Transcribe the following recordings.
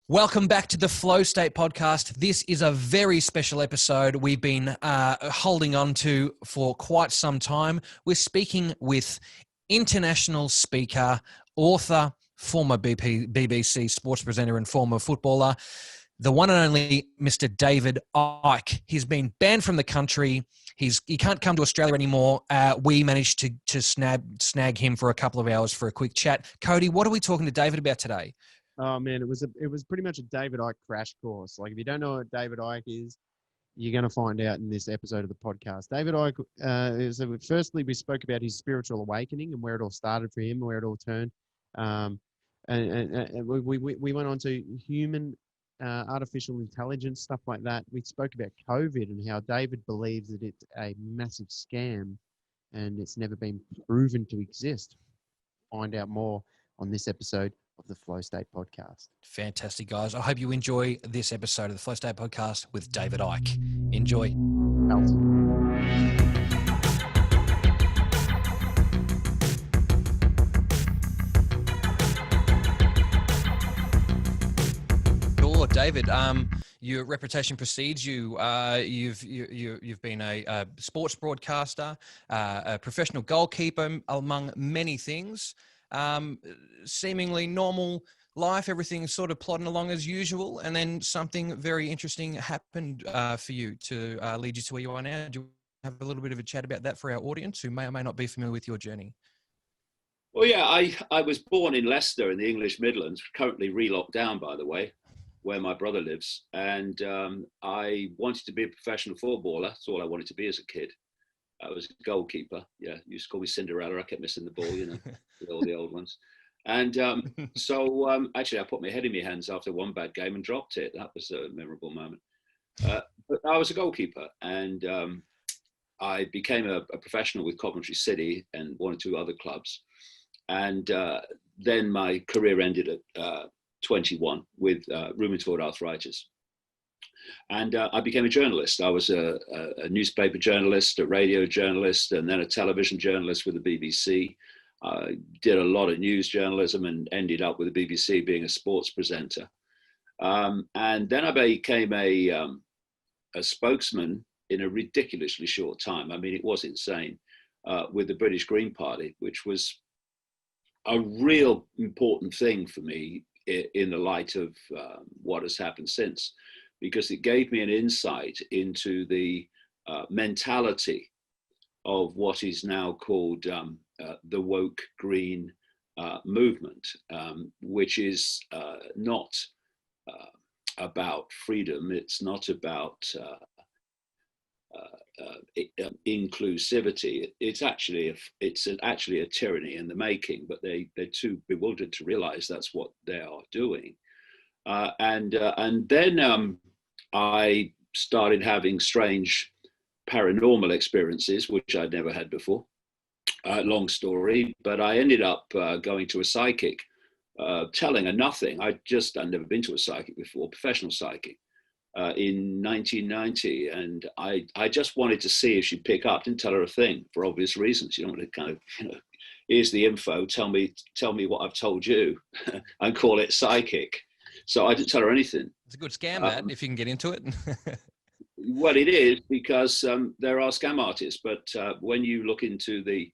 Welcome back to the Flow State podcast. This is a very special episode we've been holding on to for quite some time. We're speaking with international speaker, author, former BBC sports presenter and former footballer, the one and only Mr. David Icke. He's been banned from the country. He can't come to Australia anymore. We managed to snag him for a couple of hours for a quick chat. Cody, what are we talking to David about today? Oh man, it was pretty much a David Icke crash course. Like if you don't know what David Icke is, you're going to find out in this episode of the podcast. David Icke, firstly, we spoke about his spiritual awakening and where it all started for him, where it all turned. And we went on to human artificial intelligence, stuff like that. We spoke about COVID and how David believes that it's a massive scam and it's never been proven to exist. Find out more on this episode of the Flow State podcast. Fantastic, guys. I hope you enjoy this episode of the Flow State podcast with David Icke. Enjoy. Sure, David. Your reputation precedes you. You've been a sports broadcaster, a professional goalkeeper, among many things. Seemingly normal life, everything's sort of plodding along as usual, and then something very interesting happened for you to lead you to where you are now. Do you have a little bit of a chat about that for our audience who may or may not be familiar with your journey? Well, yeah, I was born in Leicester in the English Midlands, currently re-locked down, by the way, where my brother lives, and I wanted to be a professional footballer. That's all I wanted to be as a kid. I was a goalkeeper. Yeah, you used to call me Cinderella. I kept missing the ball, with all the old ones. And actually, I put my head in my hands after one bad game and dropped it. That was a memorable moment. But I was a goalkeeper, and I became a professional with Coventry City and one or two other clubs. And then my career ended at 21 with rheumatoid arthritis. And I became a journalist. I was a newspaper journalist, a radio journalist, and then a television journalist with the BBC. I did a lot of news journalism and ended up with the BBC being a sports presenter. And then I became a spokesman in a ridiculously short time. I mean, it was insane, with the British Green Party, which was a real important thing for me in the light of what has happened since. Because it gave me an insight into the mentality of what is now called the woke green movement, which is not about freedom. It's not about inclusivity. It's actually a tyranny in the making. But they're too bewildered to realize that's what they are doing. And then I started having strange paranormal experiences, which I'd never had before. Long story, but I ended up going to a psychic, telling her nothing. I'd never been to a psychic before, professional psychic, in 1990. And I just wanted to see if she'd pick up. Didn't tell her a thing for obvious reasons. You don't want to kind of, here's the info, tell me what I've told you and call it psychic. So I didn't tell her anything. It's a good scam, that, if you can get into it. Well, it is, because there are scam artists, but when you look into the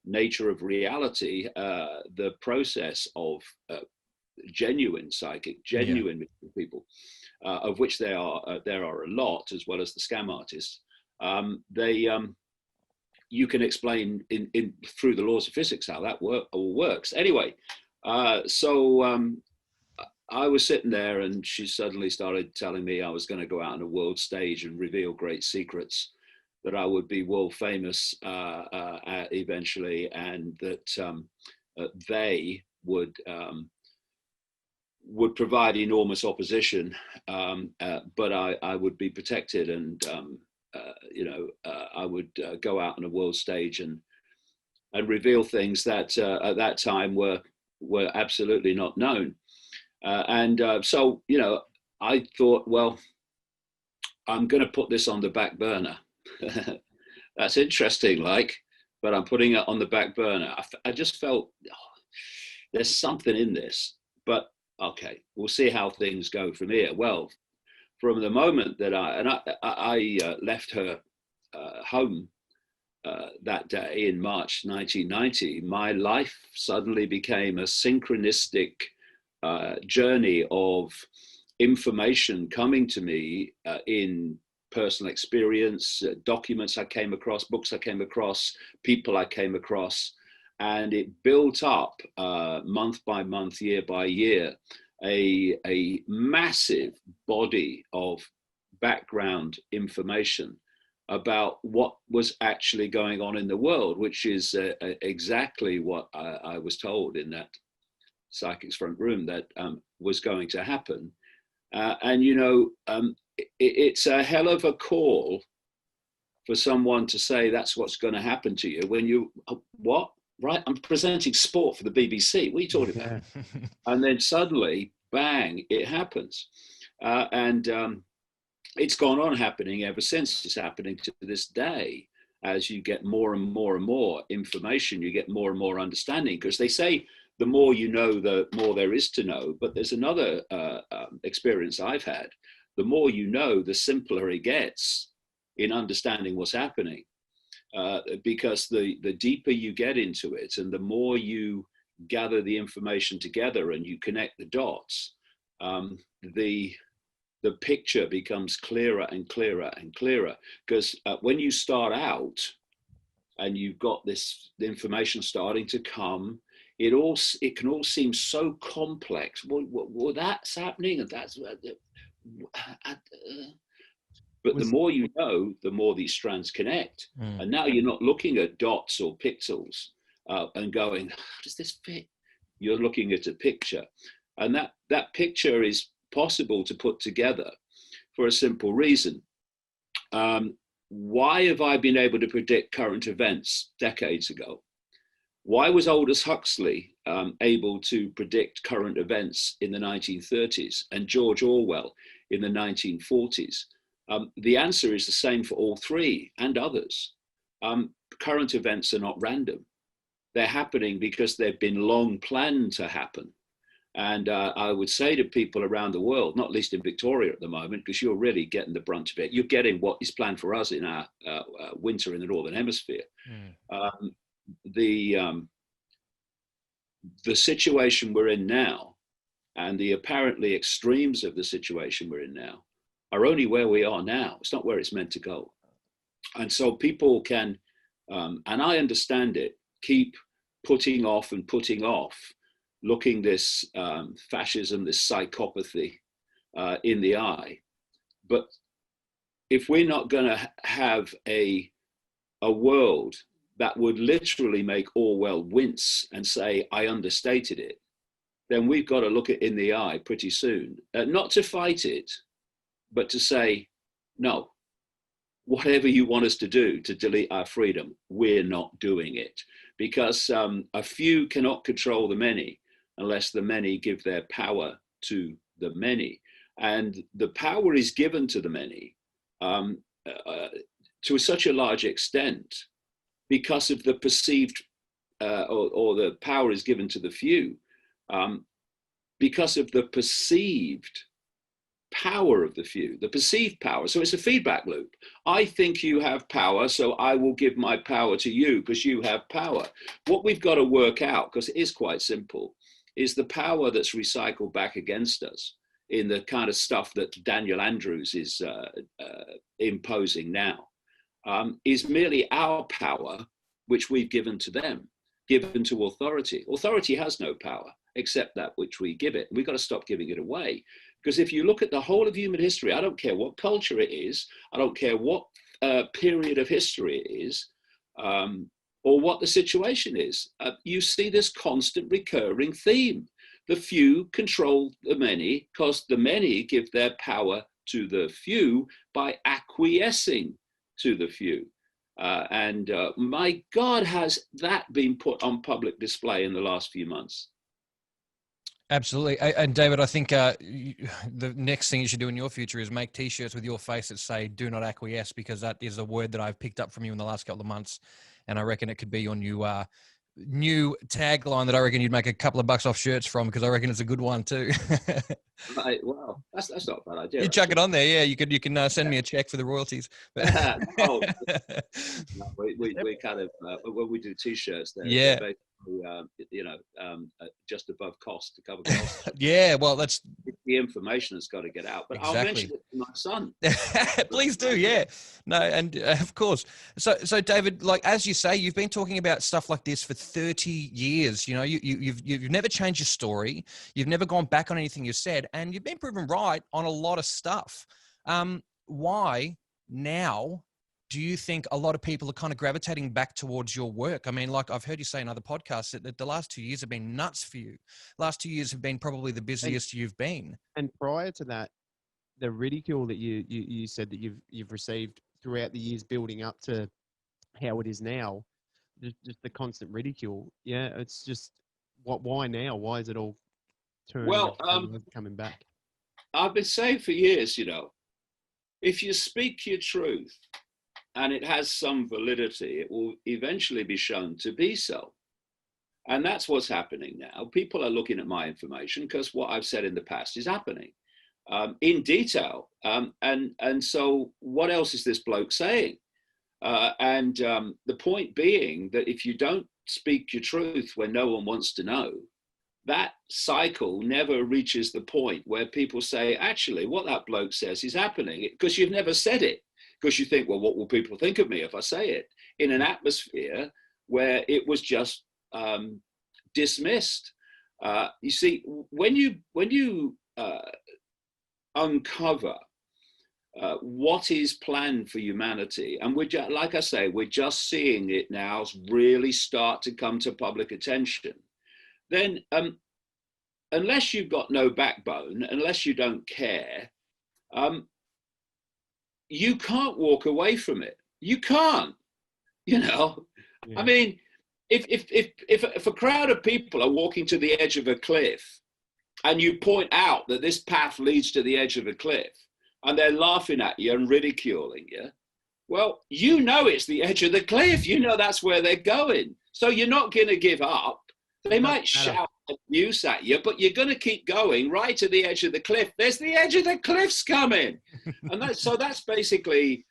nature of reality, the process of genuine psychic, genuine people, of which there are a lot, as well as the scam artists, you can explain in through the laws of physics how that all works. Anyway, so I was sitting there, and she suddenly started telling me I was going to go out on a world stage and reveal great secrets, that I would be world famous eventually, and that they would provide enormous opposition, but I would be protected, and I would go out on a world stage and reveal things that at that time were absolutely not known. So, I thought, well, I'm going to put this on the back burner. That's interesting, but I'm putting it on the back burner. I just felt there's something in this, but okay, we'll see how things go from here. Well, from the moment that I left her home that day in March 1990, my life suddenly became a synchronistic journey of information coming to me in personal experience, documents I came across, books I came across, people I came across, and it built up month by month, year by year, a massive body of background information about what was actually going on in the world, which is exactly what I was told in that psychic's front room that was going to happen. And, you know, it's a hell of a call for someone to say that's what's going to happen to you when you, what? Right? I'm presenting sport for the BBC. What are you talking about? And then suddenly, bang, it happens. And it's gone on happening ever since. It's happening to this day. As you get more and more and more information, you get more and more understanding, because they say the more you know, the more there is to know. But there's another experience I've had. The more you know, the simpler it gets in understanding what's happening. Because the deeper you get into it and the more you gather the information together and you connect the dots, the picture becomes clearer and clearer and clearer. Because when you start out and you've got this information starting to come, it can all seem so complex. Well, that's happening, and that's but the more you know, the more these strands connect. And now you're not looking at dots or pixels and going, how does this fit? You're looking at a picture. And that picture is possible to put together for a simple reason. Why have I been able to predict current events decades ago? Why was Aldous Huxley able to predict current events in the 1930s and George Orwell in the 1940s? The answer is the same for all three and others. Current events are not random. They're happening because they've been long planned to happen. And I would say to people around the world, not least in Victoria at the moment, because you're really getting the brunt of it, you're getting what is planned for us in our winter in the Northern Hemisphere. The situation we're in now and the apparently extremes of the situation we're in now are only where we are now. It's not where it's meant to go. And so people can, and I understand it, keep putting off looking this fascism, this psychopathy in the eye. But if we're not going to have a world that would literally make Orwell wince and say, I understated it, then we've got to look it in the eye pretty soon. Not to fight it, but to say, no, whatever you want us to do to delete our freedom, we're not doing it. Because a few cannot control the many unless the many give their power to the many. And the power is given to the many to such a large extent because of the perceived, or the power is given to the few because of the perceived power of the few, the perceived power. So it's a feedback loop. I think you have power, so I will give my power to you because you have power. What we've got to work out, because it is quite simple, is the power that's recycled back against us in the kind of stuff that Daniel Andrews is imposing now, is merely our power, which we've given to them, given to authority. Authority has no power except that which we give it. We've got to stop giving it away. Because if you look at the whole of human history, I don't care what culture it is, I don't care what period of history it is, or what the situation is, you see this constant recurring theme. The few control the many because the many give their power to the few by acquiescing to the few. And my God, has that been put on public display in the last few months? Absolutely. And David, I think the next thing you should do in your future is make T-shirts with your face that say, do not acquiesce, because that is a word that I've picked up from you in the last couple of months. And I reckon it could be your new new tagline that I reckon you'd make a couple of bucks off shirts from, because I reckon it's a good one too. Right, well, that's not a bad idea. You chuck it actually. on there, yeah. You can send me a check for the royalties. No, no, we kind of when we do t-shirts, they're Yeah. basically just above cost to cover costs. Yeah, well, that's The information has got to get out. But I'll mention exactly. it to my son. Please do, yeah. No, and of course. So David, like as you say, you've been talking about stuff like this for 30 years. You know, you've never changed your story. You've never gone back on anything you said, and you've been proven right on a lot of stuff. Why now do you think a lot of people are kind of gravitating back towards your work? I mean, like I've heard you say in other podcasts that the last 2 years have been nuts for you. Last 2 years have been probably the busiest you've been. And prior to that, the ridicule that you said that you've received throughout the years building up to how it is now, just the constant ridicule. Yeah, it's just why now? Why is it all turning Well, and coming back? I've been saying for years, if you speak your truth and it has some validity, it will eventually be shown to be so. And that's what's happening now. People are looking at my information because what I've said in the past is happening in detail. And so what else is this bloke saying? The point being that if you don't speak your truth when no one wants to know, that cycle never reaches the point where people say, actually, what that bloke says is happening, because you've never said it. Because you think, well, what will people think of me if I say it? In an atmosphere where it was just dismissed. You see, when you uncover what is planned for humanity, and like I say, we're just seeing it now really start to come to public attention, then unless you've got no backbone, unless you don't care, you can't walk away from it. You can't, Yeah. I mean, if a crowd of people are walking to the edge of a cliff and you point out that this path leads to the edge of a cliff and they're laughing at you and ridiculing you, well, it's the edge of the cliff. That's where they're going. So you're not going to give up. They might shout abuse at you, but you're going to keep going right to the edge of the cliff. There's the edge of the cliff's coming. And that's basically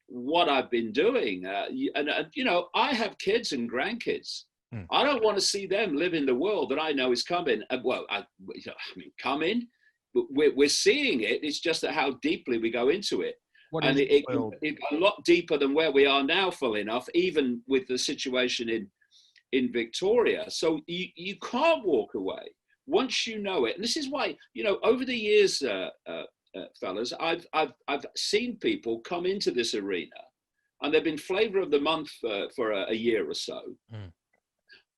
what I've been doing. I have kids and grandkids. I don't want to see them live in the world that I know is coming. Coming. We're seeing it. It's just that how deeply we go into it. It's a lot deeper than where we are now, full enough, even with the situation in Victoria. So you can't walk away once you know it. And this is why, over the years, fellas, I've seen people come into this arena and they've been flavor of the month for a year or so.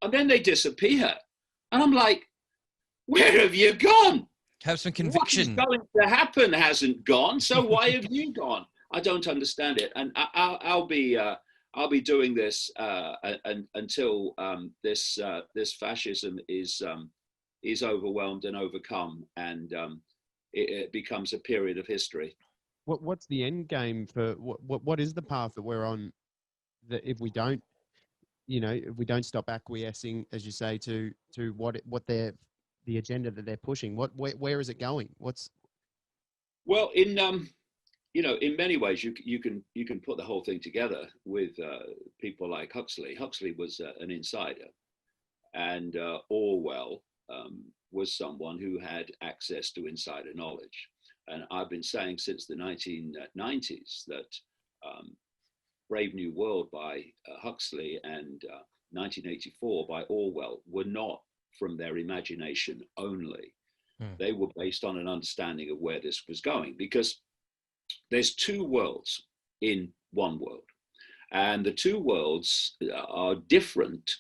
And then they disappear. And I'm like, where have you gone? Have some conviction. What is going to happen hasn't gone. So why have you gone? I don't understand it. And I'll be doing this until this fascism is overwhelmed and overcome, and it becomes a period of history. What's the end game for what is the path that we're on? That if we don't, if we don't stop acquiescing, as you say, to what the agenda that they're pushing, where is it going? Well, in many ways, you can put the whole thing together with people like Huxley. Huxley was an insider, and Orwell was someone who had access to insider knowledge. And I've been saying since the 1990s that Brave New World by Huxley and 1984 by Orwell were not from their imagination only. They were based on an understanding of where this was going, because there's two worlds in one world, and the two worlds are different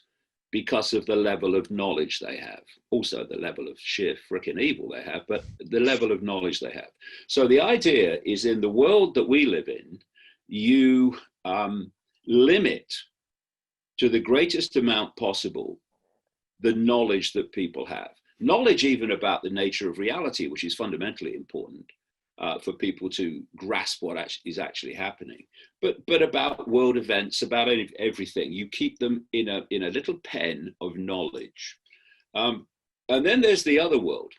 because of the level of knowledge they have, also the level of sheer frickin' evil they have, but the level of knowledge they have. So the idea is, in the world that we live in, you limit to the greatest amount possible the knowledge that people have. Knowledge even about the nature of reality, which is fundamentally important, for people to grasp what is actually happening. But about world events, about everything, you keep them in a little pen of knowledge. And then there's the other world.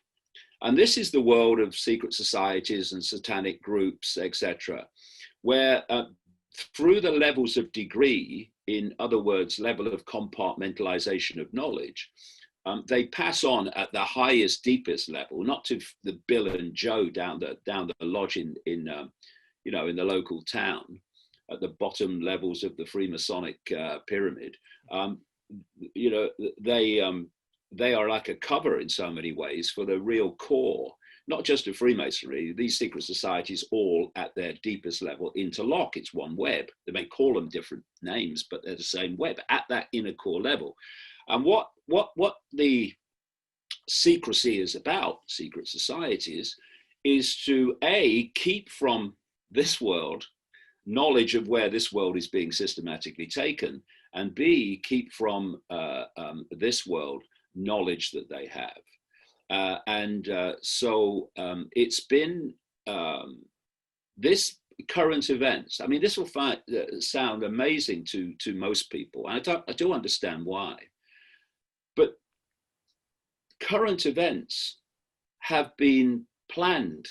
And this is the world of secret societies and satanic groups, etc., where through the levels of degree, in other words, level of compartmentalization of knowledge, they pass on at the highest, deepest level, not to the Bill and Joe down the lodge in the local town, at the bottom levels of the Freemasonic pyramid. They are like a cover in so many ways for the real core, not just of Freemasonry. These secret societies all at their deepest level interlock. It's one web. They may call them different names, but they're the same web at that inner core level. And what the secrecy is about, secret societies, is to keep from this world knowledge of where this world is being systematically taken, and B, keep from this world knowledge that they have. So it's been this current events. I mean, this will sound amazing to most people. I do understand why. But current events have been planned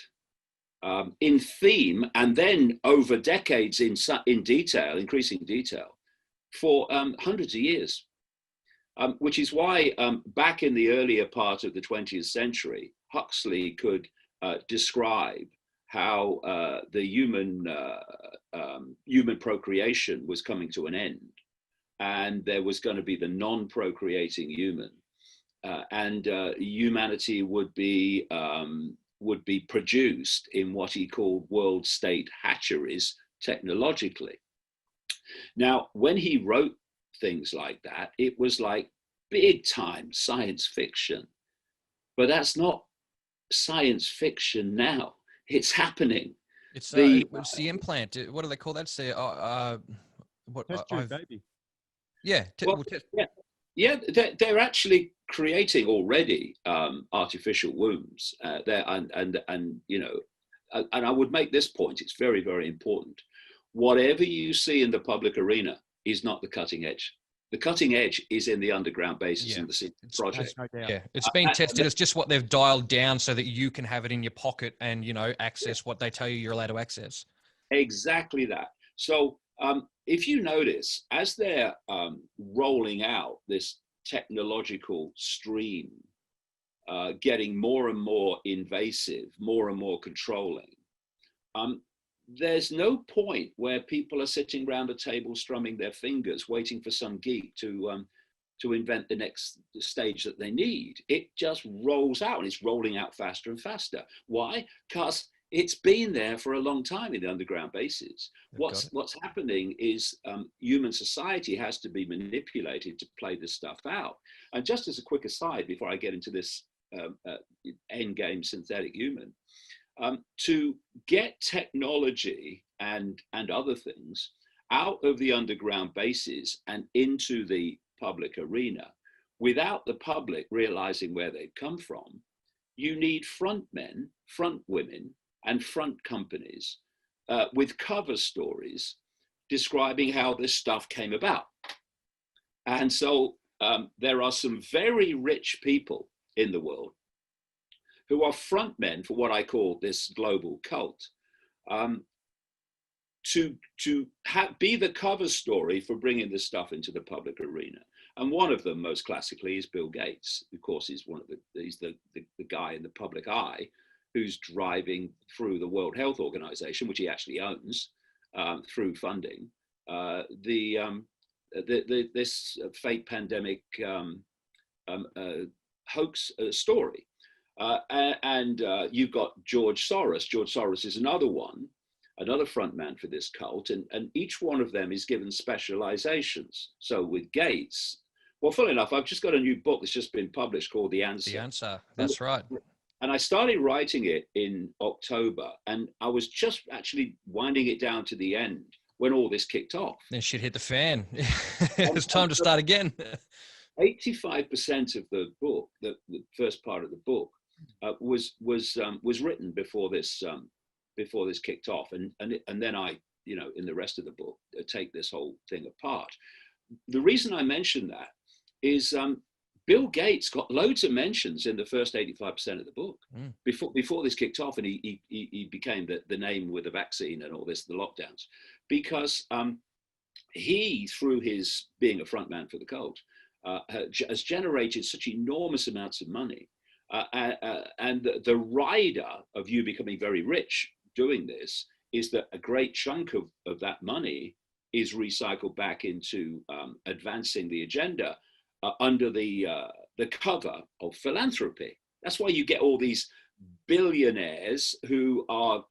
in theme and then over decades in detail, increasing detail, for hundreds of years. Which is why back in the earlier part of the 20th century, Huxley could describe how the human procreation was coming to an end, and there was going to be the non-procreating human, and humanity would be produced in what he called world state hatcheries technologically. Now, when he wrote things like that, it was like big time science fiction, but that's not science fiction now. It's happening. It's the implant. What do they call that? It's the test tube baby. Yeah. Yeah. They're actually creating already artificial wombs there, and I would make this point. It's very, very important. Whatever you see in the public arena is not the cutting edge. The cutting edge is in the underground bases in the secret project. Yeah, it's being tested. It's just what they've dialed down so that you can have it in your pocket and, access what they tell you you're allowed to access. Exactly that. So if you notice, as they're rolling out this technological stream, getting more and more invasive, more and more controlling, there's no point where people are sitting around a table strumming their fingers, waiting for some geek to invent the next stage that they need. It just rolls out, and it's rolling out faster and faster. Why? Because it's been there for a long time in the underground bases. What's happening is human society has to be manipulated to play this stuff out. And just as a quick aside, before I get into this endgame synthetic human, to get technology and other things out of the underground bases and into the public arena without the public realizing where they've come from, you need front men, front women, and front companies with cover stories describing how this stuff came about. And so there are some very rich people in the world who are front men for what I call this global cult, to be the cover story for bringing this stuff into the public arena. And one of them, most classically, is Bill Gates. Of course, he's the guy in the public eye who's driving through the World Health Organization, which he actually owns through funding, this fake pandemic hoax story. And you've got George Soros. George Soros is another front man for this cult, and each one of them is given specializations. So with Gates, well, funnily enough, I've just got a new book that's just been published called The Answer. The Answer, that's right. And I started writing it in October, and I was just actually winding it down to the end when all this kicked off. Then shit hit the fan. It's time to start again. 85% of the book, the first part of the book, was written before this before this kicked off, and then I, in the rest of the book, take this whole thing apart. The reason I mention that is Bill Gates got loads of mentions in the first 85% of the book before this kicked off, and he became the name with the vaccine and all this, the lockdowns, because he, through his being a front man for the cult, has generated such enormous amounts of money, and the rider of you becoming very rich doing this is that a great chunk of that money is recycled back into advancing the agenda under the cover of philanthropy. That's why you get all these billionaires who are,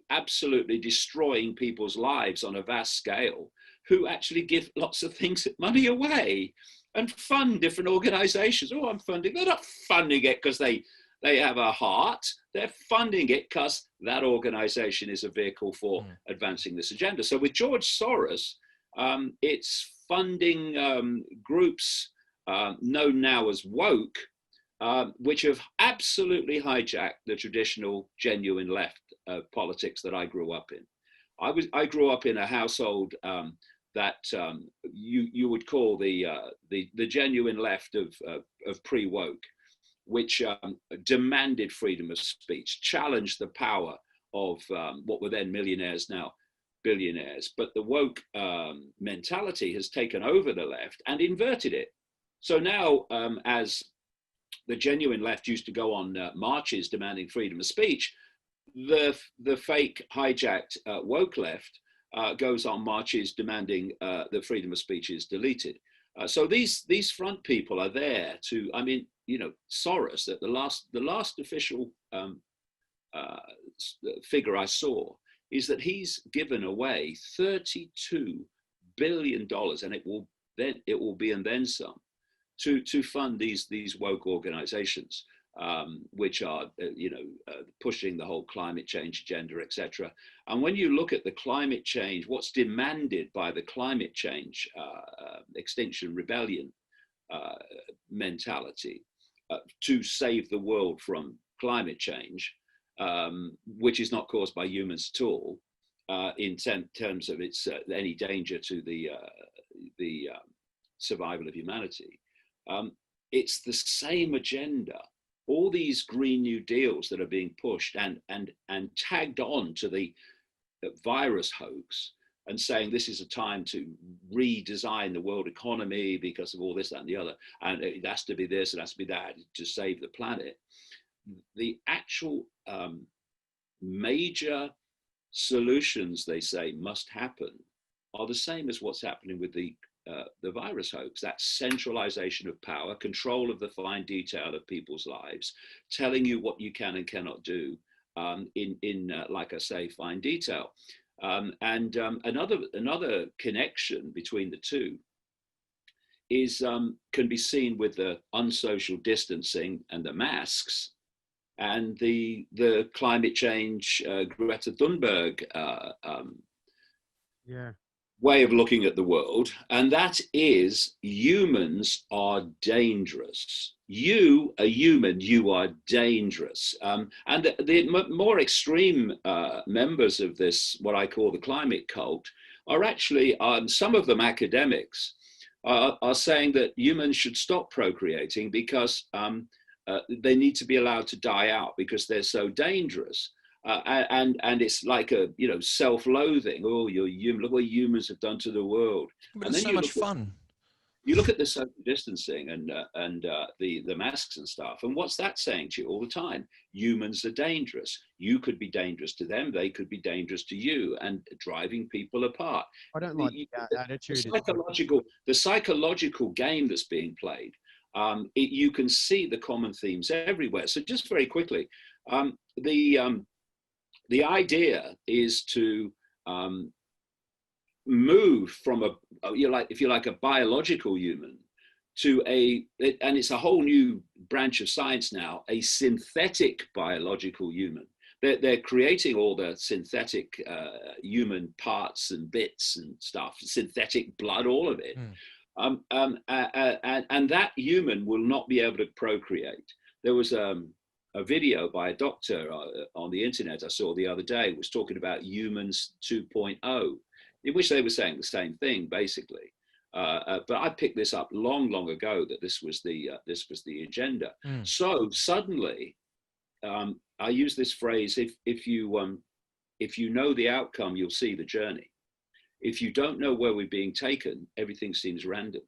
absolutely destroying people's lives on a vast scale, who actually give lots of things, money away, and fund different organizations. Oh, I'm funding. They're not funding it because they have a heart. They're funding it because that organization is a vehicle for advancing this agenda. So with George Soros, it's funding groups known now as woke, which have absolutely hijacked the traditional genuine left politics that I grew up in. I grew up in a household that you would call the genuine left of pre-woke, which demanded freedom of speech, challenged the power of what were then millionaires, now billionaires. But the woke mentality has taken over the left and inverted it. So now, as the genuine left used to go on marches demanding freedom of speech, the fake hijacked woke left goes on marches demanding that freedom of speech is deleted. So these front people are there to, Soros, that the last official figure I saw is that he's given away $32 billion, and it will be and then some, to fund these woke organizations, which are pushing the whole climate change agenda, etc. And when you look at the climate change, what's demanded by the climate change Extinction Rebellion mentality to save the world from climate change, which is not caused by humans at all, in terms of its any danger to the survival of humanity. It's the same agenda. All these Green New Deals that are being pushed and tagged on to the virus hoax, and saying this is a time to redesign the world economy because of all this, that, and the other, and it has to be this, it has to be that to save the planet. The actual major solutions, they say, must happen are the same as what's happening with the virus hoax. That centralization of power, control of the fine detail of people's lives, telling you what you can and cannot do in like I say, fine detail. Another connection between the two is can be seen with the unsocial distancing and the masks, and the climate change Greta Thunberg way of looking at the world, and that is humans are dangerous. You, a human, you are dangerous. And the more extreme members of this, what I call the climate cult, are actually, some of them academics, are saying that humans should stop procreating because they need to be allowed to die out because they're so dangerous. And it's like a self-loathing. Oh, you're human. Look what humans have done to the world. But and it's then so much fun. You look at the social distancing and the masks and stuff, and what's that saying to you all the time? Humans are dangerous. You could be dangerous to them. They could be dangerous to you, and driving people apart. I don't like that attitude. The psychological game that's being played. You can see the common themes everywhere. So just very quickly, the idea is to move from a biological human to and it's a whole new branch of science now, a synthetic biological human. They're creating all the synthetic human parts and bits and stuff, synthetic blood, all of it. And that human will not be able to procreate. There was a video by a doctor on the internet I saw the other day was talking about humans 2.0, in which they were saying the same thing basically. But I picked this up long ago that this was the agenda. So suddenly, I use this phrase: if you know the outcome, you'll see the journey. If you don't know where we're being taken, everything seems random.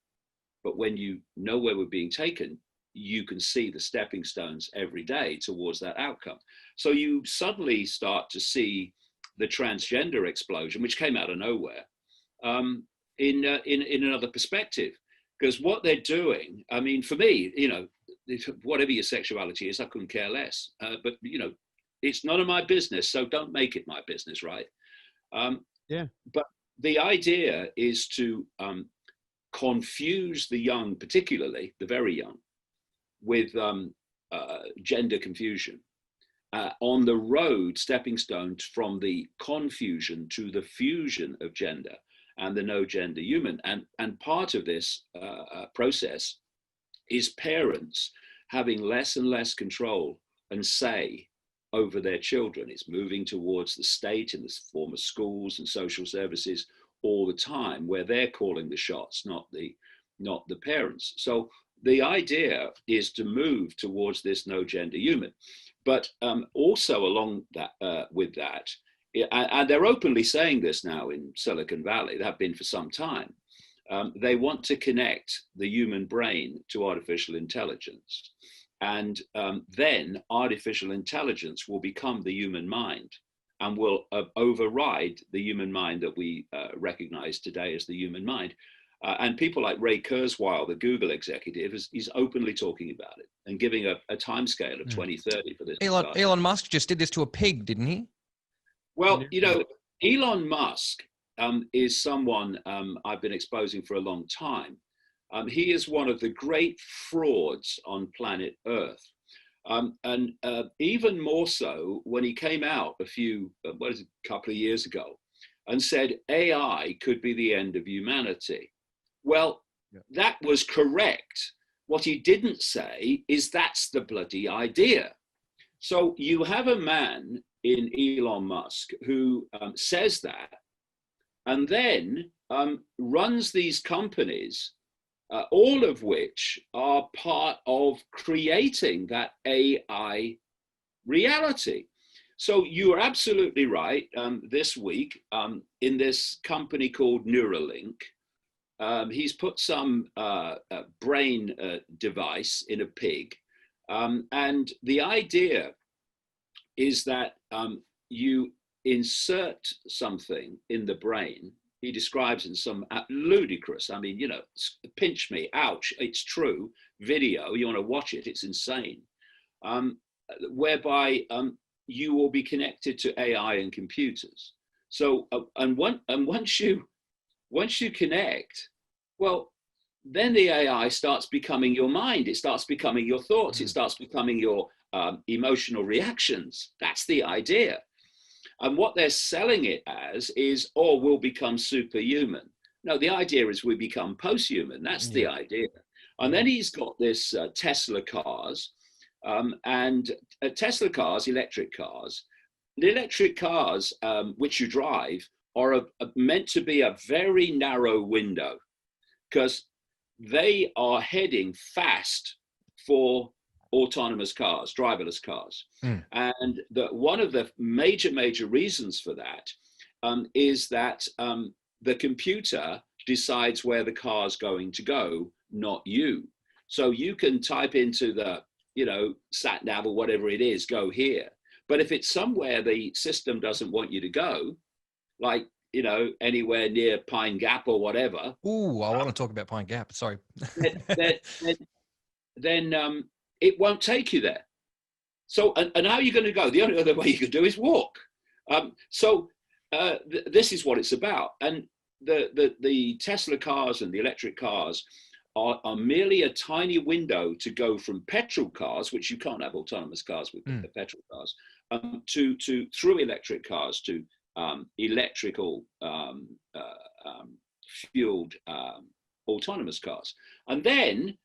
But when you know where we're being taken, you can see the stepping stones every day towards that outcome. So you suddenly start to see the transgender explosion, which came out of nowhere, in another perspective. Because what they're doing, I mean, for me, you know, whatever your sexuality is, I couldn't care less. But, you know, it's none of my business, so don't make it my business, right? But the idea is to confuse the young, particularly the very young, with gender confusion. On the road, stepping stones from the confusion to the fusion of gender and the no gender human. And part of this process is parents having less and less control and say over their children. It's moving towards the state in the form of schools and social services all the time, where they're calling the shots, not the parents. So the idea is to move towards this no gender human, but also along that with that, and they're openly saying this now in Silicon Valley. They have been for some time. They want to connect the human brain to artificial intelligence, and then artificial intelligence will become the human mind and will override the human mind that we recognize today as the human mind. And people like Ray Kurzweil, the Google executive, is openly talking about it and giving a timescale of 2030 for this. Elon Musk just did this to a pig, didn't he? Well, you know, Elon Musk is someone I've been exposing for a long time. He is one of the great frauds on planet Earth. And even more so when he came out a couple of years ago and said AI could be the end of humanity. Well, that was correct. What he didn't say is that's the bloody idea. So you have a man in Elon Musk who says that, and then runs these companies, all of which are part of creating that AI reality. So you are absolutely right. This week, in this company called Neuralink, he's put some brain device in a pig. And the idea is that you insert something in the brain. He describes in some ludicrous, I mean, you know, pinch me, ouch, it's true, video, you want to watch it, it's insane, whereby you will be connected to AI and computers. So, once you connect, well, then the AI starts becoming your mind, it starts becoming your thoughts, it starts becoming your emotional reactions. That's the idea. And what they're selling it as is, oh, we'll become superhuman. No, the idea is we become post-human. That's the idea. And then he's got this Tesla cars, and Tesla cars, electric cars. The electric cars, which you drive, are meant to be a very narrow window, because they are heading fast for autonomous cars, driverless cars. And one of the major reasons for that is that the computer decides where the car's going to go, not you. So you can type into the, you know, sat nav or whatever it is, go here. But if it's somewhere the system doesn't want you to go, like, you know, anywhere near Pine Gap or whatever. Ooh, I want to talk about Pine Gap. Sorry. then it won't take you there. So, and how are you going to go? The only other way you can do is walk. This is what it's about. And the Tesla cars and the electric cars are merely a tiny window to go from petrol cars, which you can't have autonomous cars with the petrol cars, through electric cars to electrical fueled autonomous cars. And then,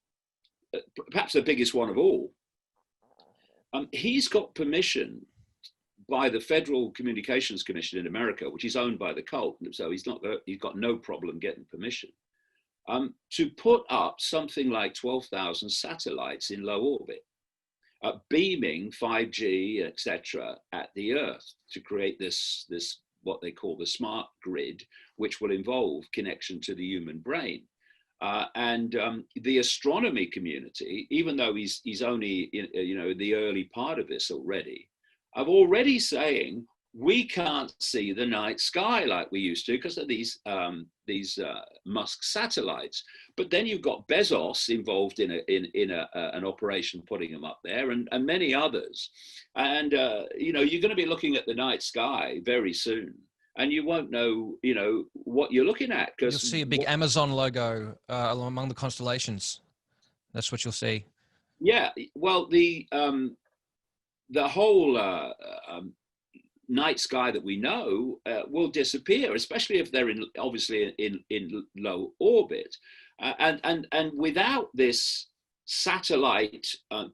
perhaps the biggest one of all, He's got permission by the Federal Communications Commission in America, which is owned by the cult, so he's got no problem getting permission to put up something like 12,000 satellites in low orbit, beaming 5G, etc., at the Earth to create this what they call the smart grid, which will involve connection to the human brain. And the astronomy community, even though he's only in the early part of this already, are already saying we can't see the night sky like we used to because of these Musk satellites. But then you've got Bezos involved in an operation putting them up there, and many others. And you're going to be looking at the night sky very soon, and you won't know what you're looking at, because you'll see a big Amazon logo among the constellations. That's what you'll see. Yeah, well, the whole night sky that we know will disappear, especially if they're obviously in low orbit, and without this satellite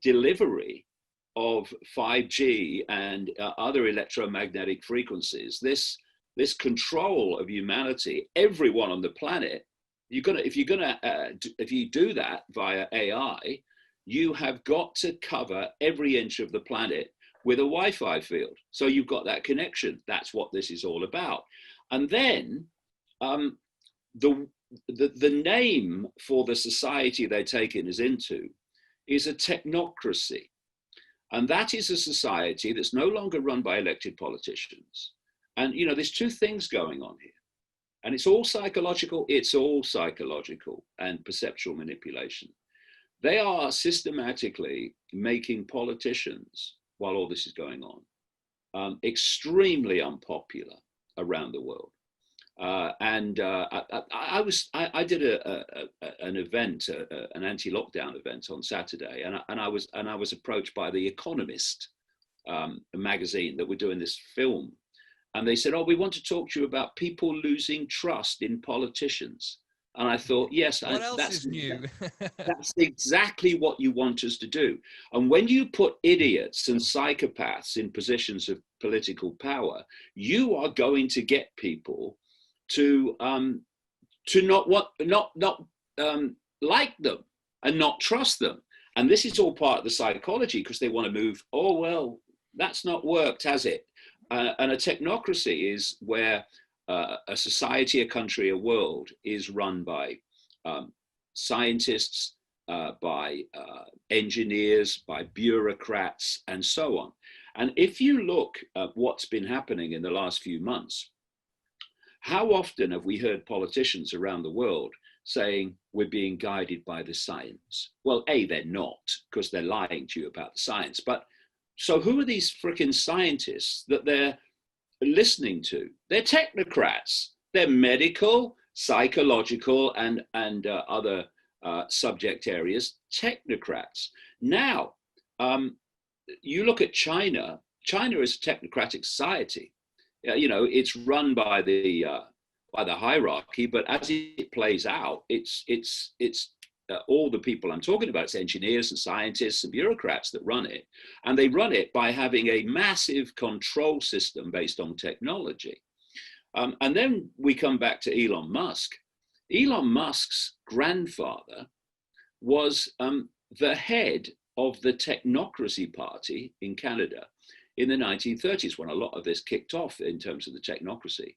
delivery of 5G and other electromagnetic frequencies, this control of humanity, everyone on the planet, if you do that via AI, you have got to cover every inch of the planet with a Wi-Fi field. So you've got that connection. That's what this is all about. And then the name for the society they're taking us into is a technocracy. And that is a society that's no longer run by elected politicians. And, there's two things going on here. And it's all psychological and perceptual manipulation. They are systematically making politicians, while all this is going on, extremely unpopular around the world. I did an event, an anti-lockdown event on Saturday, and I was approached by The Economist, a magazine that were doing this film, and they said, "Oh, we want to talk to you about people losing trust in politicians." And I thought, yes, what else is new? That's exactly what you want us to do. And when you put idiots and psychopaths in positions of political power, you are going to get people to not like them and not trust them. And this is all part of the psychology, because they want to move. Oh, well, that's not worked, has it? And a technocracy is where a society, a country, a world is run by scientists, by engineers, by bureaucrats, and so on. And if you look at what's been happening in the last few months, how often have we heard politicians around the world saying we're being guided by the science? Well, A, they're not, because they're lying to you about the science. But so who are these freaking scientists that they're listening to? They're technocrats. They're medical, psychological, and other subject areas, technocrats. Now, you look at China. China is a technocratic society. It's run by the hierarchy, but as it plays out, it's all the people I'm talking about. It's engineers and scientists and bureaucrats that run it, and they run it by having a massive control system based on technology. And then we come back to Elon Musk. Elon Musk's grandfather was the head of the Technocracy Party in Canada in the 1930s, when a lot of this kicked off in terms of the technocracy.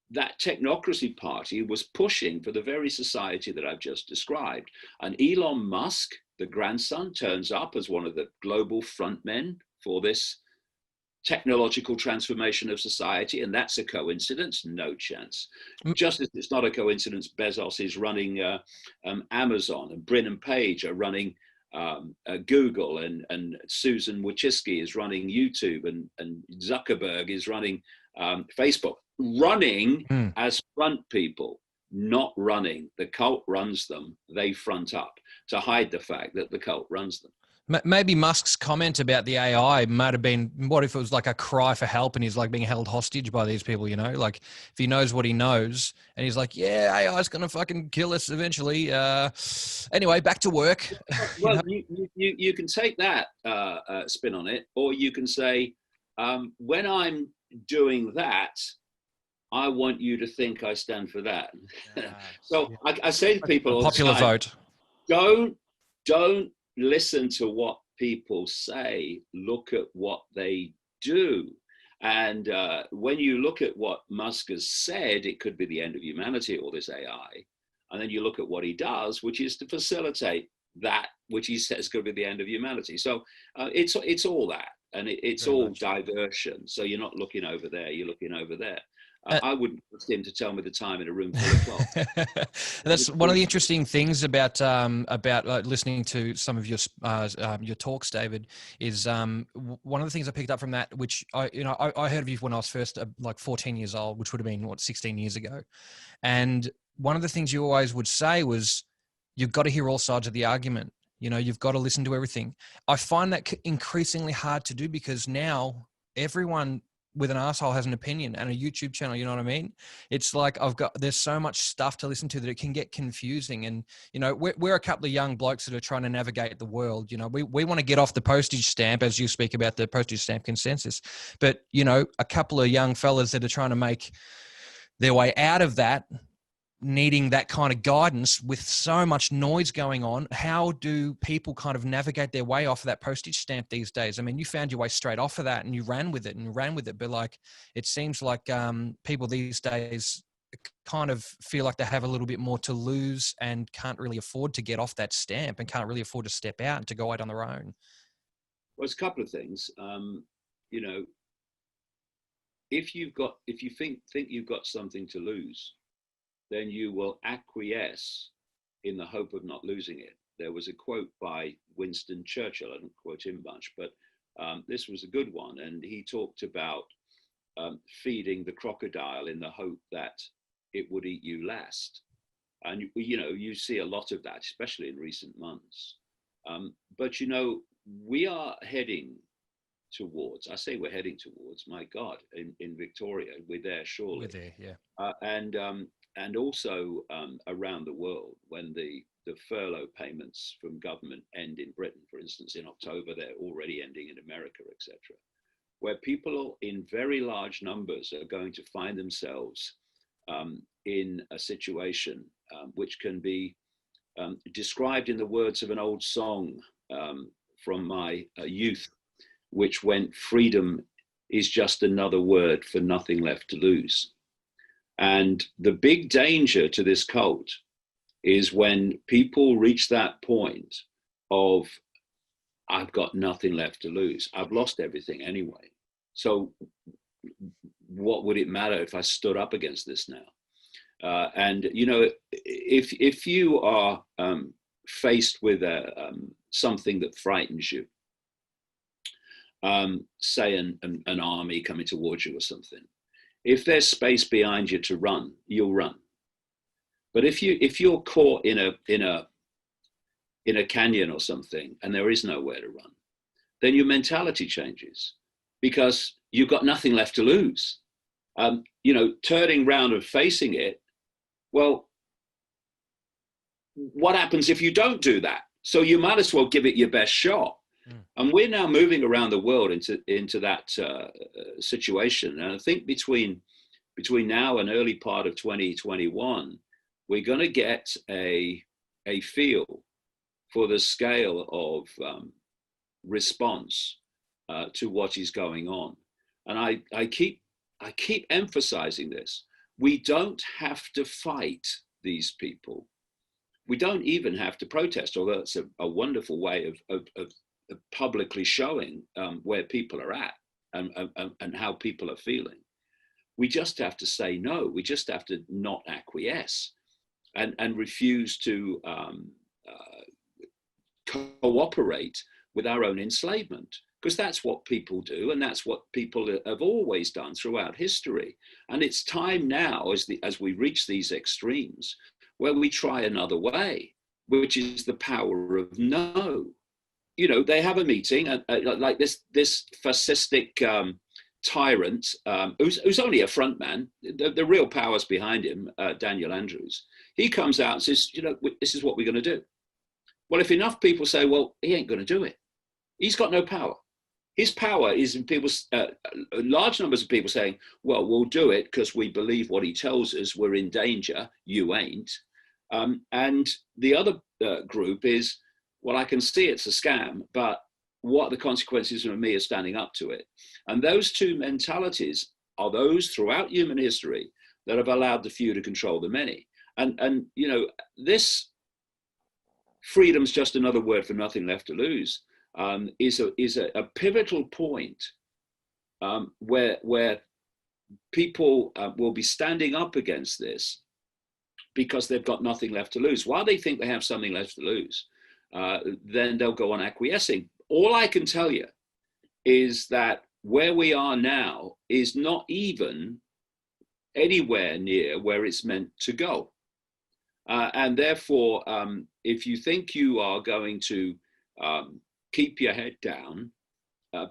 That Technocracy Party was pushing for the very society that I've just described. And Elon Musk, the grandson, turns up as one of the global frontmen for this technological transformation of society. And that's a coincidence? No chance. Just as it's not a coincidence, Bezos is running Amazon, and Brin and Page are running Google, and Susan Wojcicki is running YouTube, and Zuckerberg is running Facebook, running as front people, not running. The cult runs them. They front up to hide the fact that the cult runs them. Maybe Musk's comment about the AI might have been, what if it was like a cry for help and he's like being held hostage by these people, you know? Like if he knows what he knows and he's like, yeah, AI is going to fucking kill us eventually. Anyway, back to work. Well, you can take that spin on it, or you can say, when I'm doing that, I want you to think I stand for that. So I say to people all the popular time, vote. Don't listen to what people say, look at what they do. And when you look at what Musk has said, it could be the end of humanity or this AI. And then you look at what he does, which is to facilitate that, which he says could be the end of humanity. So it's all that, and it's Very all much. diversion. So you're not looking over there, you're looking over there. I wouldn't trust him to tell me the time in a room full of cloth. That's one of the interesting things about listening to some of your talks, David. Is one of the things I picked up from that, which I heard of you when I was first like 14 years old, which would have been 16 years ago, and one of the things you always would say was, you've got to hear all sides of the argument. You know, you've got to listen to everything. I find that increasingly hard to do because now everyone with an asshole has an opinion and a YouTube channel, you know what I mean? It's like there's so much stuff to listen to that it can get confusing. And, you know, we're a couple of young blokes that are trying to navigate the world. You know, we want to get off the postage stamp, as you speak about the postage stamp consensus. But, you know, a couple of young fellas that are trying to make their way out of that, needing that kind of guidance with so much noise going on. How do people kind of navigate their way off of that postage stamp these days? I mean, you found your way straight off of that and you ran with it. But like, it seems like people these days kind of feel like they have a little bit more to lose and can't really afford to get off that stamp and can't really afford to step out and to go out on their own. Well, it's a couple of things. You know, if you think you've got something to lose, then you will acquiesce in the hope of not losing it. There was a quote by Winston Churchill, I don't quote him much, but this was a good one. And he talked about feeding the crocodile in the hope that it would eat you last. And, you know, you see a lot of that, especially in recent months. But, you know, we are heading towards, I say we're heading towards, my God, in Victoria, we're there surely. We're there, yeah. And also around the world, when the furlough payments from government end in Britain, for instance, in October, they're already ending in America, etc., where people in very large numbers are going to find themselves in a situation which can be described in the words of an old song from my youth, which went, freedom is just another word for nothing left to lose. And the big danger to this cult is when people reach that point of, I've got nothing left to lose. I've lost everything anyway. So what would it matter if I stood up against this now? And, you know, if you are faced with something that frightens you, say an army coming towards you or something, if there's space behind you to run, you'll run. But if you're caught in a canyon or something and there is nowhere to run, then your mentality changes because you've got nothing left to lose. You know, turning round and facing it, well, what happens if you don't do that? So you might as well give it your best shot. And we're now moving around the world into that situation. And I think between now and early part of 2021, we're going to get a feel for the scale of response to what is going on. And I keep emphasizing this. We don't have to fight these people. We don't even have to protest, although it's a wonderful way of publicly showing where people are at and how people are feeling. We just have to say no. We just have to not acquiesce and refuse to cooperate with our own enslavement, because that's what people do, and that's what people have always done throughout history. And it's time now, as we reach these extremes, where we try another way, which is the power of no. they have a meeting, and like this fascistic tyrant, who's only a front man. The real power's behind him, Daniel Andrews. He comes out and says, this is what we're going to do. Well, if enough people say, well, he ain't going to do it, he's got no power. His power is in people's, large numbers of people saying, well, we'll do it because we believe what he tells us. We're in danger. You ain't. And the other group is, well, I can see it's a scam, but what are the consequences of me standing up to it? And those two mentalities are those throughout human history that have allowed the few to control the many. And this freedom's just another word for nothing left to lose, is a pivotal point where people will be standing up against this because they've got nothing left to lose. While they think they have something left to lose, then they'll go on acquiescing. All I can tell you is that where we are now is not even anywhere near where it's meant to go. And therefore, if you think you are going to keep your head down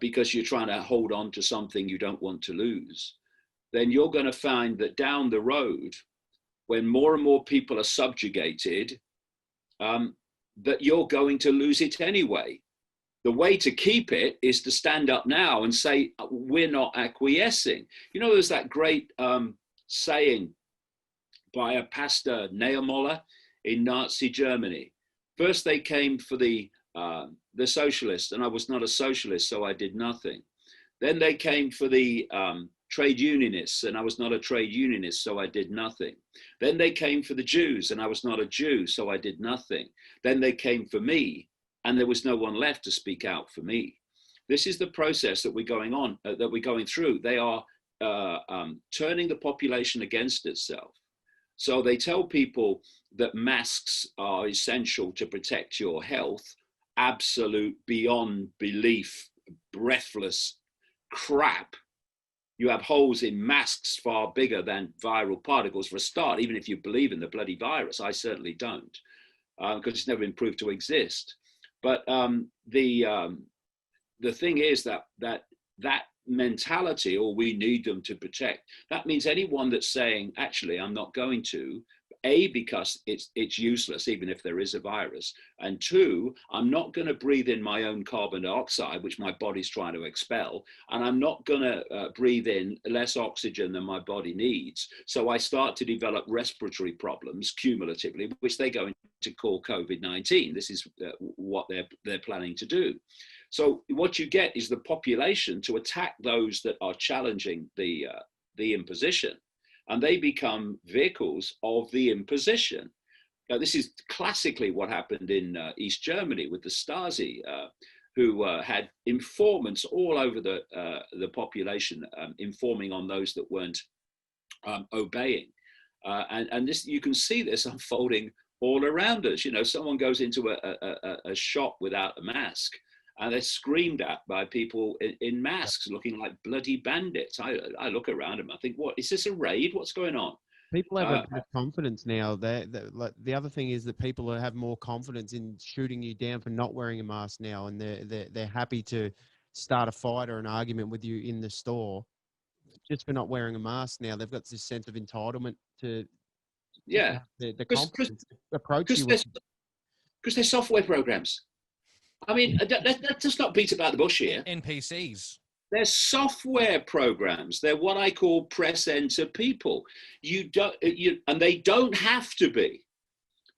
because you're trying to hold on to something you don't want to lose, then you're going to find that down the road, when more and more people are subjugated, that you're going to lose it anyway. The way to keep it is to stand up now and say, we're not acquiescing. There's that great saying by a pastor, Niemöller, in Nazi Germany. First, they came for the socialists, and I was not a socialist, so I did nothing. Then they came for the trade unionists, and I was not a trade unionist, so I did nothing. Then they came for the Jews, and I was not a Jew, so I did nothing. Then they came for me, and there was no one left to speak out for me. This is the process that we're going through. They are turning the population against itself. So they tell people that masks are essential to protect your health. Absolute, beyond belief, breathless crap. You have holes in masks far bigger than viral particles for a start, even if you believe in the bloody virus. I certainly don't, because it's never been proved to exist. But the thing is that mentality, or we need them to protect, that means anyone that's saying, actually, I'm not going to, A, because it's useless, even if there is a virus, and two, I'm not going to breathe in my own carbon dioxide, which my body's trying to expel, and I'm not going to breathe in less oxygen than my body needs. So I start to develop respiratory problems cumulatively, which they're going to call COVID-19. This is what they're planning to do. So what you get is the population to attack those that are challenging the imposition, and they become vehicles of the imposition. Now, this is classically what happened in East Germany with the Stasi, who had informants all over the population, informing on those that weren't obeying. And this, you can see this unfolding all around us. Someone goes into a shop without a mask, and they're screamed at by people in masks looking like bloody bandits. I look around them, I think, what, is this a raid? What's going on? People have a bit of confidence now. Like, the other thing is that people have more confidence in shooting you down for not wearing a mask now, and they're happy to start a fight or an argument with you in the store just for not wearing a mask now. They've got this sense of entitlement to the confidence to approach you. Because they're software programs. I mean, let's just not beat about the bush here. NPCs. They're software programs. They're what I call press enter people. And they don't have to be.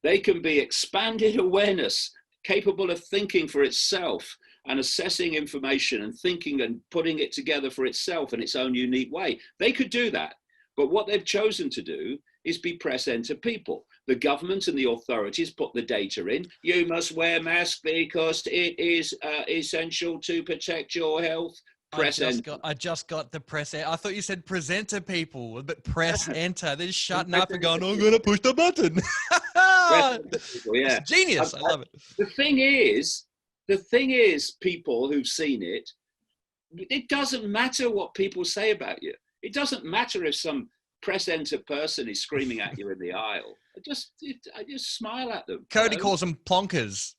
They can be expanded awareness, capable of thinking for itself and assessing information and thinking and putting it together for itself in its own unique way. They could do that. But what they've chosen to do is be press enter people. The government and the authorities put the data in. You must wear masks because it is essential to protect your health. I just got the press. I thought you said presenter people, but press enter. They're shutting up and going, I'm going to push the button. People, yeah. It's genius. I love it. The thing is, people who've seen it, it doesn't matter what people say about you. It doesn't matter if some press enter person is screaming at you in the aisle. I just smile at them. Cody calls them plonkers.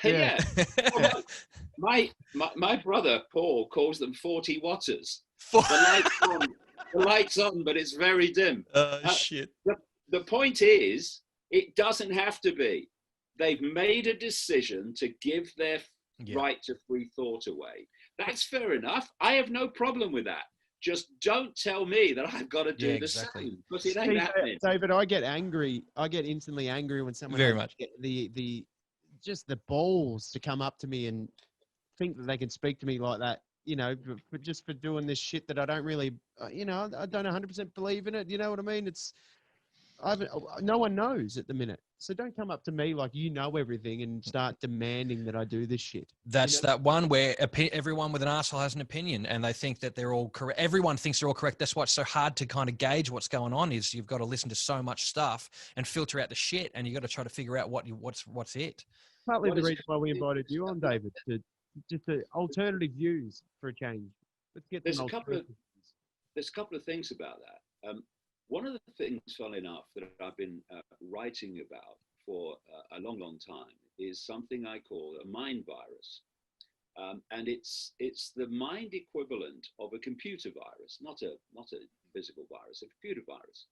Yeah. Yeah. Well, my brother Paul calls them 40 watters. For- The light's on, but it's very dim. Shit. The point is, it doesn't have to be. They've made a decision to give their right to free thought away. That's fair enough. I have no problem with that. Just don't tell me that I've got to do the same, because it ain't happening. David, I get angry. I get instantly angry when someone Very much get just the balls to come up to me and think that they can speak to me like that, you know, just for doing this shit that I don't really, you know, I don't 100% believe in it. You know what I mean? No one knows at the minute. So don't come up to me like you know everything and start demanding that I do this shit. That's that one where everyone with an arsehole has an opinion and they think that they're all correct. Everyone thinks they're all correct. That's why it's so hard to kind of gauge what's going on, is you've got to listen to so much stuff and filter out the shit, and you've got to try to figure out what's it. Partly the reason why we invited you on, David, to alternative views for a change. Let's get There's a couple of things about that. One of the things, funnily enough, that I've been writing about for a long, long time is something I call a mind virus. And it's the mind equivalent of a computer virus, not a physical virus, a computer virus.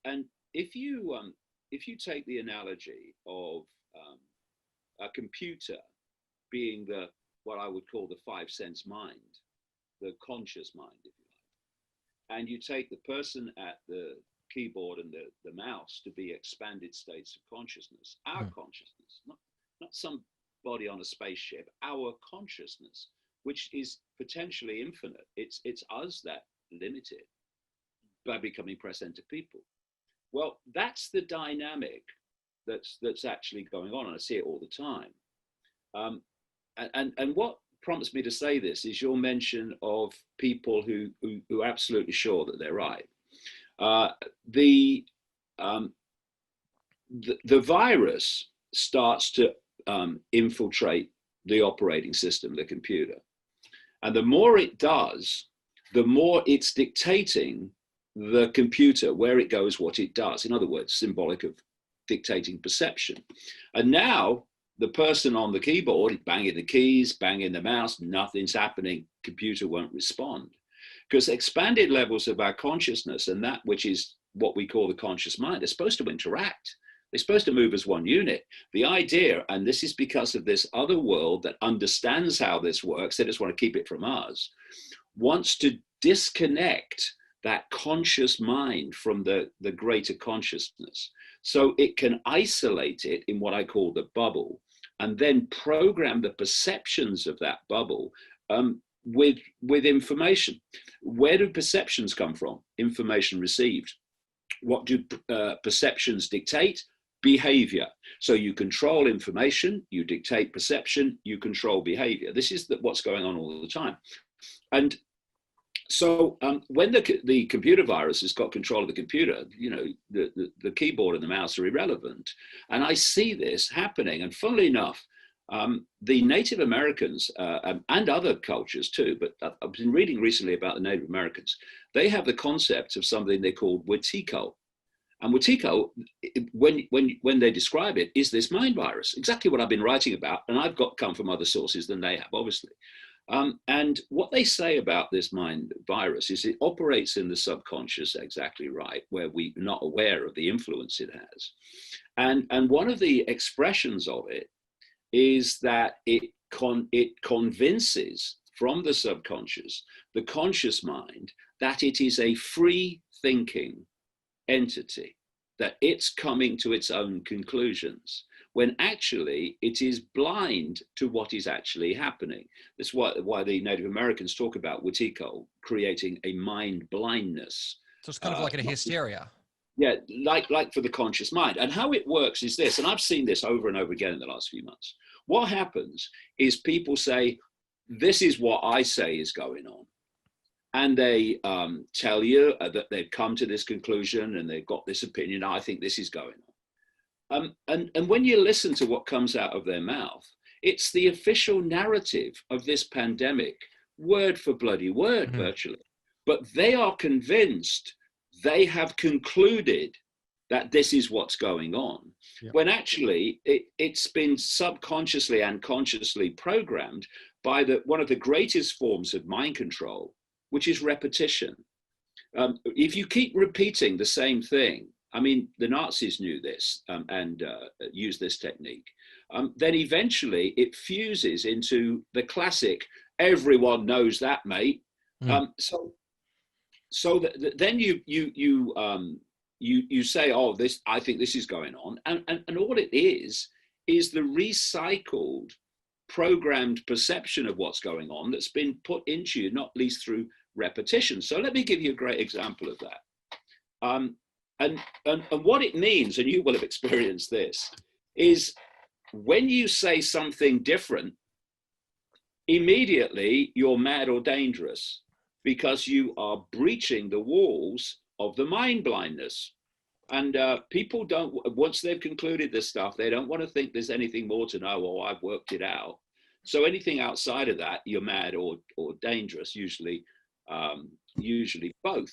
And if you take the analogy of a computer being what I would call the five sense mind, the conscious mind, if you like, and you take the person at the keyboard and the mouse to be expanded states of consciousness, our consciousness, not somebody on a spaceship, our consciousness, which is potentially infinite. It's us that limit it by becoming present to people. Well, that's the dynamic that's actually going on, and I see it all the time. And what prompts me to say this is your mention of people who are absolutely sure that they're right. The virus starts to infiltrate the operating system, the computer, and the more it does, the more it's dictating the computer where it goes, what it does. In other words, symbolic of dictating perception. And now the person on the keyboard, banging the keys, banging the mouse, nothing's happening. Computer won't respond. Because expanded levels of our consciousness, and that which is what we call the conscious mind, are supposed to interact. They're supposed to move as one unit. The idea, and this is because of this other world that understands how this works, they just want to keep it from us, wants to disconnect that conscious mind from the greater consciousness. So it can isolate it in what I call the bubble, and then program the perceptions of that bubble with information. Where do perceptions come from? Information received. What do perceptions dictate? Behavior. So you control information, you dictate perception, you control behavior. This is what's going on all the time. And so when the computer virus has got control of the computer, you know, the keyboard and the mouse are irrelevant. And I see this happening. And funnily enough, the Native Americans and other cultures too, but I've been reading recently about the Native Americans. They have the concept of something they call Wetiko. And Wetiko, when they describe it, is this mind virus, exactly what I've been writing about. And I've come from other sources than they have, obviously. And what they say about this mind virus is it operates in the subconscious, exactly right, where we're not aware of the influence it has. And one of the expressions of it is that it convinces from the subconscious, the conscious mind, that it is a free thinking entity, that it's coming to its own conclusions, when actually it is blind to what is actually happening. That's why the Native Americans talk about Wetiko, creating a mind blindness. So it's kind of like a hysteria. Yeah, like for the conscious mind. And how it works is this, and I've seen this over and over again in the last few months. What happens is people say, this is what I say is going on. And they tell you that they've come to this conclusion and they've got this opinion. I think this is going on. And when you listen to what comes out of their mouth, it's the official narrative of this pandemic, word for bloody word, virtually. But they are convinced, they have concluded that this is what's going on, when actually it's been subconsciously and consciously programmed by one of the greatest forms of mind control, which is repetition. If you keep repeating the same thing, I mean, the Nazis knew this and used this technique, then eventually it fuses into the classic, everyone knows that, mate. So then you say, oh, this, I think this is going on. And all it is the recycled, programmed perception of what's going on that's been put into you, not least through repetition. So let me give you a great example of that. And what it means, and you will have experienced this, is when you say something different, immediately you're mad or dangerous, because you are breaching the walls of the mind blindness. And people don't, once they've concluded this stuff, they don't want to think there's anything more to know, or I've worked it out. So anything outside of that, you're mad or dangerous, usually both.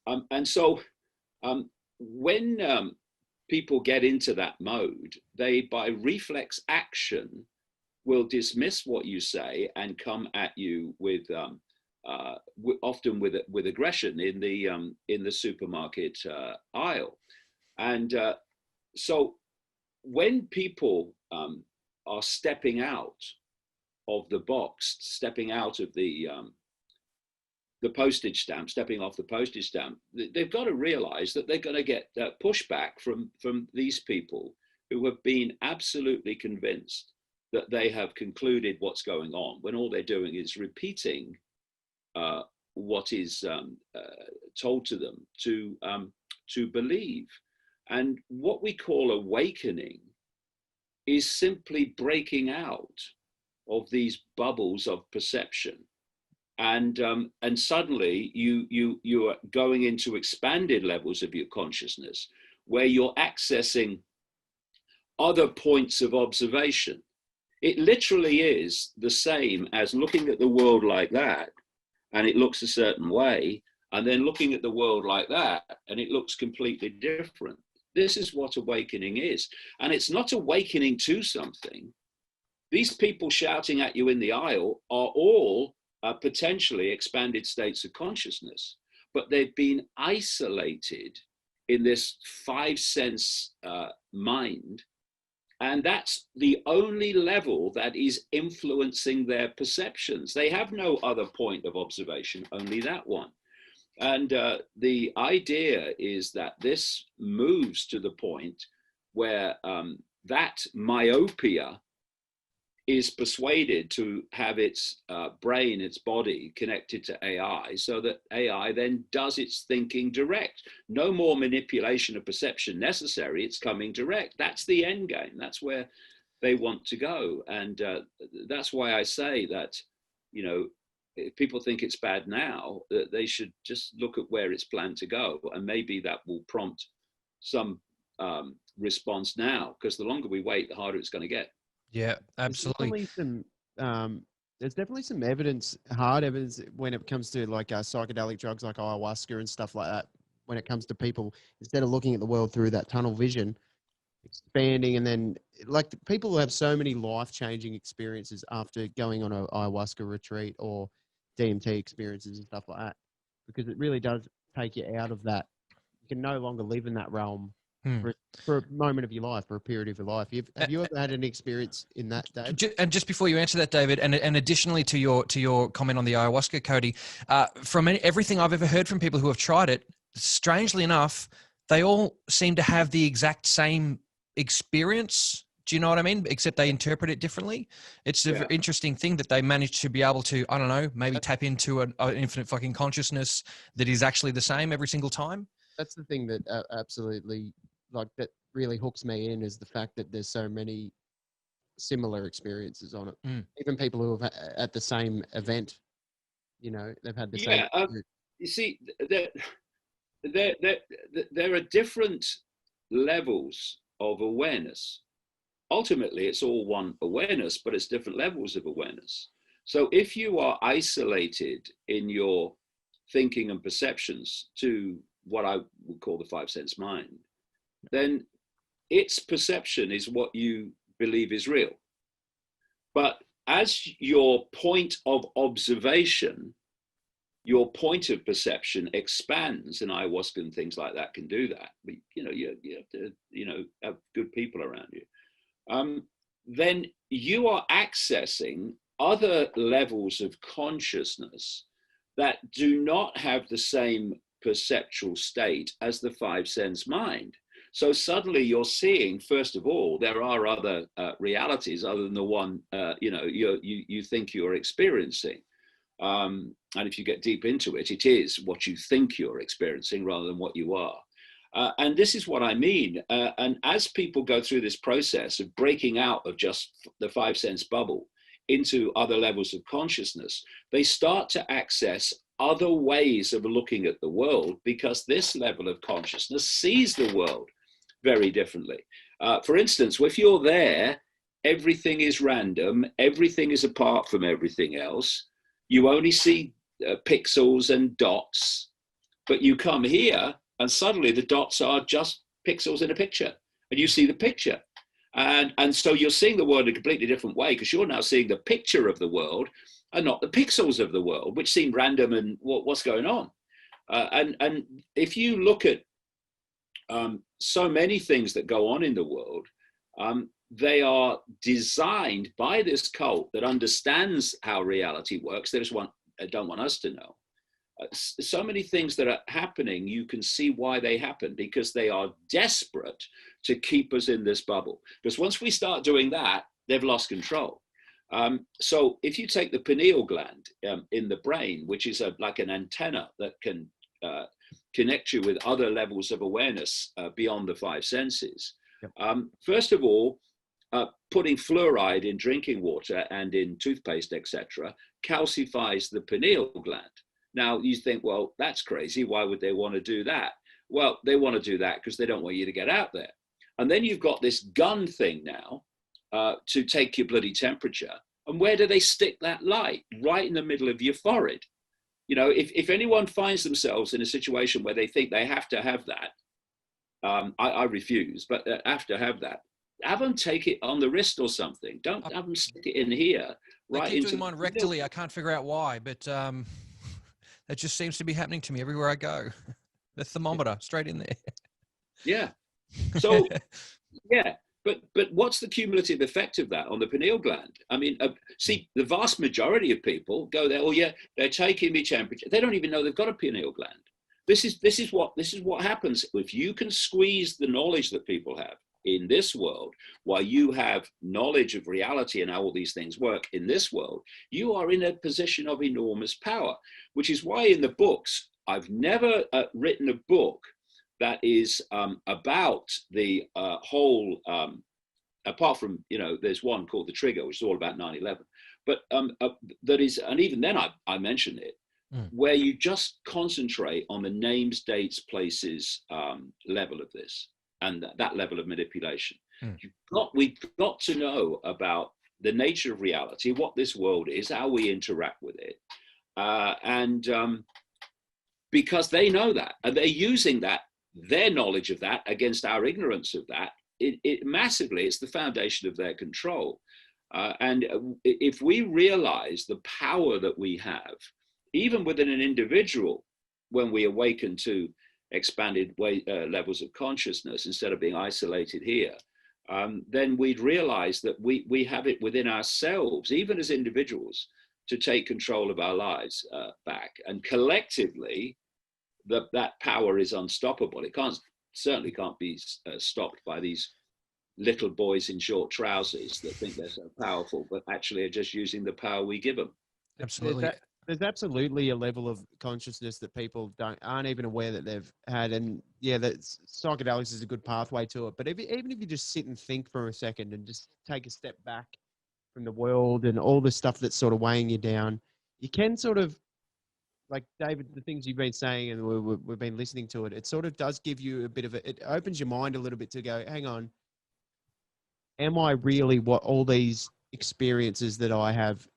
And so when people get into that mode, they, by reflex action, will dismiss what you say and come at you with often with aggression in the supermarket aisle. And so when people are stepping out of the box, stepping out of the postage stamp, stepping off the postage stamp, they've got to realize that they're going to get pushback from these people who have been absolutely convinced that they have concluded what's going on, when all they're doing is repeating what is told to them to believe. And what we call awakening is simply breaking out of these bubbles of perception, and suddenly you are going into expanded levels of your consciousness, where you're accessing other points of observation. It literally is the same as looking at the world like that, and it looks a certain way, and then looking at the world like that, and it looks completely different. This is what awakening is. And it's not awakening to something. These people shouting at you in the aisle are all potentially expanded states of consciousness, but they've been isolated in this five sense mind. And that's the only level that is influencing their perceptions. They have no other point of observation, only that one. And the idea is that this moves to the point where that myopia is persuaded to have its brain, its body connected to AI, so that AI then does its thinking direct. No more manipulation of perception necessary, it's coming direct. That's the end game. That's where they want to go. And that's why I say that, you know, if people think it's bad now, they should just look at where it's planned to go. And maybe that will prompt some response now, because the longer we wait, the harder it's going to get. Yeah, absolutely. There's definitely some evidence, hard evidence, when it comes to like psychedelic drugs like ayahuasca and stuff like that. When it comes to people, instead of looking at the world through that tunnel vision, expanding, and then like people who have so many life-changing experiences after going on a ayahuasca retreat or DMT experiences and stuff like that, because it really does take you out of that. You can no longer live in that realm for a moment of your life, for a period of your life. Have you ever had an experience in that, Dave? And just before you answer that, David, and additionally to your comment on the ayahuasca, Cody, from everything I've ever heard from people who have tried it, strangely enough, they all seem to have the exact same experience. Do you know what I mean? Except they interpret it differently. It's an interesting thing that they manage to be able to, I don't know, maybe tap into an infinite fucking consciousness that is actually the same every single time. That's the thing that absolutely, like, that really hooks me in, is the fact that there's so many similar experiences on it. Even people who have at the same event, you know, they've had the same. You see, there are different levels of awareness. Ultimately, it's all one awareness, but it's different levels of awareness. So if you are isolated in your thinking and perceptions to what I would call the five sense mind, then its perception is what you believe is real. But as your point of observation, your point of perception expands, and ayahuasca and things like that can do that. But, you have to, have good people around you. Then you are accessing other levels of consciousness that do not have the same perceptual state as the five sense mind. So suddenly you're seeing, first of all, there are other realities other than the one you think you're experiencing. And if you get deep into it, it is what you think you're experiencing rather than what you are. And this is what I mean. And as people go through this process of breaking out of just the five sense bubble into other levels of consciousness, they start to access other ways of looking at the world, because this level of consciousness sees the world very differently. For instance, if you're there, everything is random, everything is apart from everything else. You only see pixels and dots, but you come here and suddenly the dots are just pixels in a picture, and you see the picture. And so you're seeing the world in a completely different way, because you're now seeing the picture of the world and not the pixels of the world, which seem random and what's going on. And if you look at so many things that go on in the world, they are designed by this cult that understands how reality works. They just don't want us to know. So many things that are happening, you can see why they happen, because they are desperate to keep us in this bubble. Because once we start doing that, they've lost control. So if you take the pineal gland in the brain, which is like an antenna that can connect you with other levels of awareness beyond the five senses. Yep. First of all, putting fluoride in drinking water and in toothpaste, etc., calcifies the pineal gland. Now you think, well, that's crazy. Why would they want to do that? Well, they want to do that because they don't want you to get out there. And then you've got this gun thing now to take your bloody temperature. And where do they stick that light? Right in the middle of your forehead. You know, if anyone finds themselves in a situation where they think they have to have that, I refuse, but have to have that. Have them take it on the wrist or something. Don't have them stick it in here. Right. I keep doing mine rectally. I can't figure out why, but it just seems to be happening to me everywhere I go. The thermometer straight in there. Yeah. So, yeah. But what's the cumulative effect of that on the pineal gland? I mean, see, the vast majority of people go there. Oh yeah, they're taking me temperature. They don't even know they've got a pineal gland. This is what happens if you can squeeze the knowledge that people have in this world, while you have knowledge of reality and how all these things work in this world. You are in a position of enormous power, which is why in the books I've never written a book that is about the whole, apart from, there's one called The Trigger, which is all about 9/11, but that is, and even then I mentioned it, where you just concentrate on the names, dates, places level of this, and that level of manipulation. We've got to know about the nature of reality, what this world is, how we interact with it, and because they know that, and they're using that, their knowledge of that against our ignorance of that, it massively, it's the foundation of their control. And if we realize the power that we have, even within an individual, when we awaken to expanded levels of consciousness instead of being isolated here, then we'd realize that we have it within ourselves, even as individuals, to take control of our lives back. And collectively, that power is unstoppable. It certainly can't be stopped by these little boys in short trousers that think they're so powerful, but actually are just using the power we give them. Absolutely. There's absolutely a level of consciousness that people aren't even aware that they've had. And yeah, psychedelics is a good pathway to it. But even if you just sit and think for a second and just take a step back from the world and all the stuff that's sort of weighing you down, you can sort of, like David, the things you've been saying and we've been listening to it, it sort of does give you a bit of it opens your mind a little bit to go, hang on, am I really what all these experiences that I have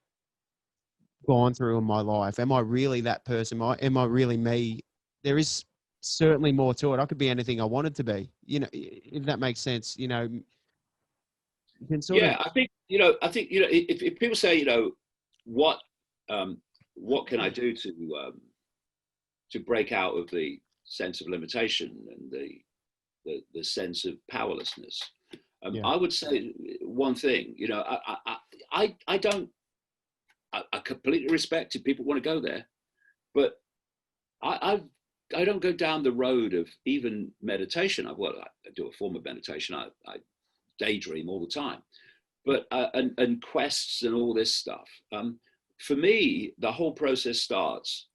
gone through in my life? Am I really that person? Am I really me? There is certainly more to it. I could be anything I wanted to be, you know, if that makes sense. You know, you can sort of. Yeah, if people say, what what can I do to break out of the sense of limitation and the sense of powerlessness, I would say one thing. I don't. I completely respect if people want to go there, but I don't go down the road of even meditation. I do a form of meditation. I daydream all the time, but and quests and all this stuff. For me, the whole process starts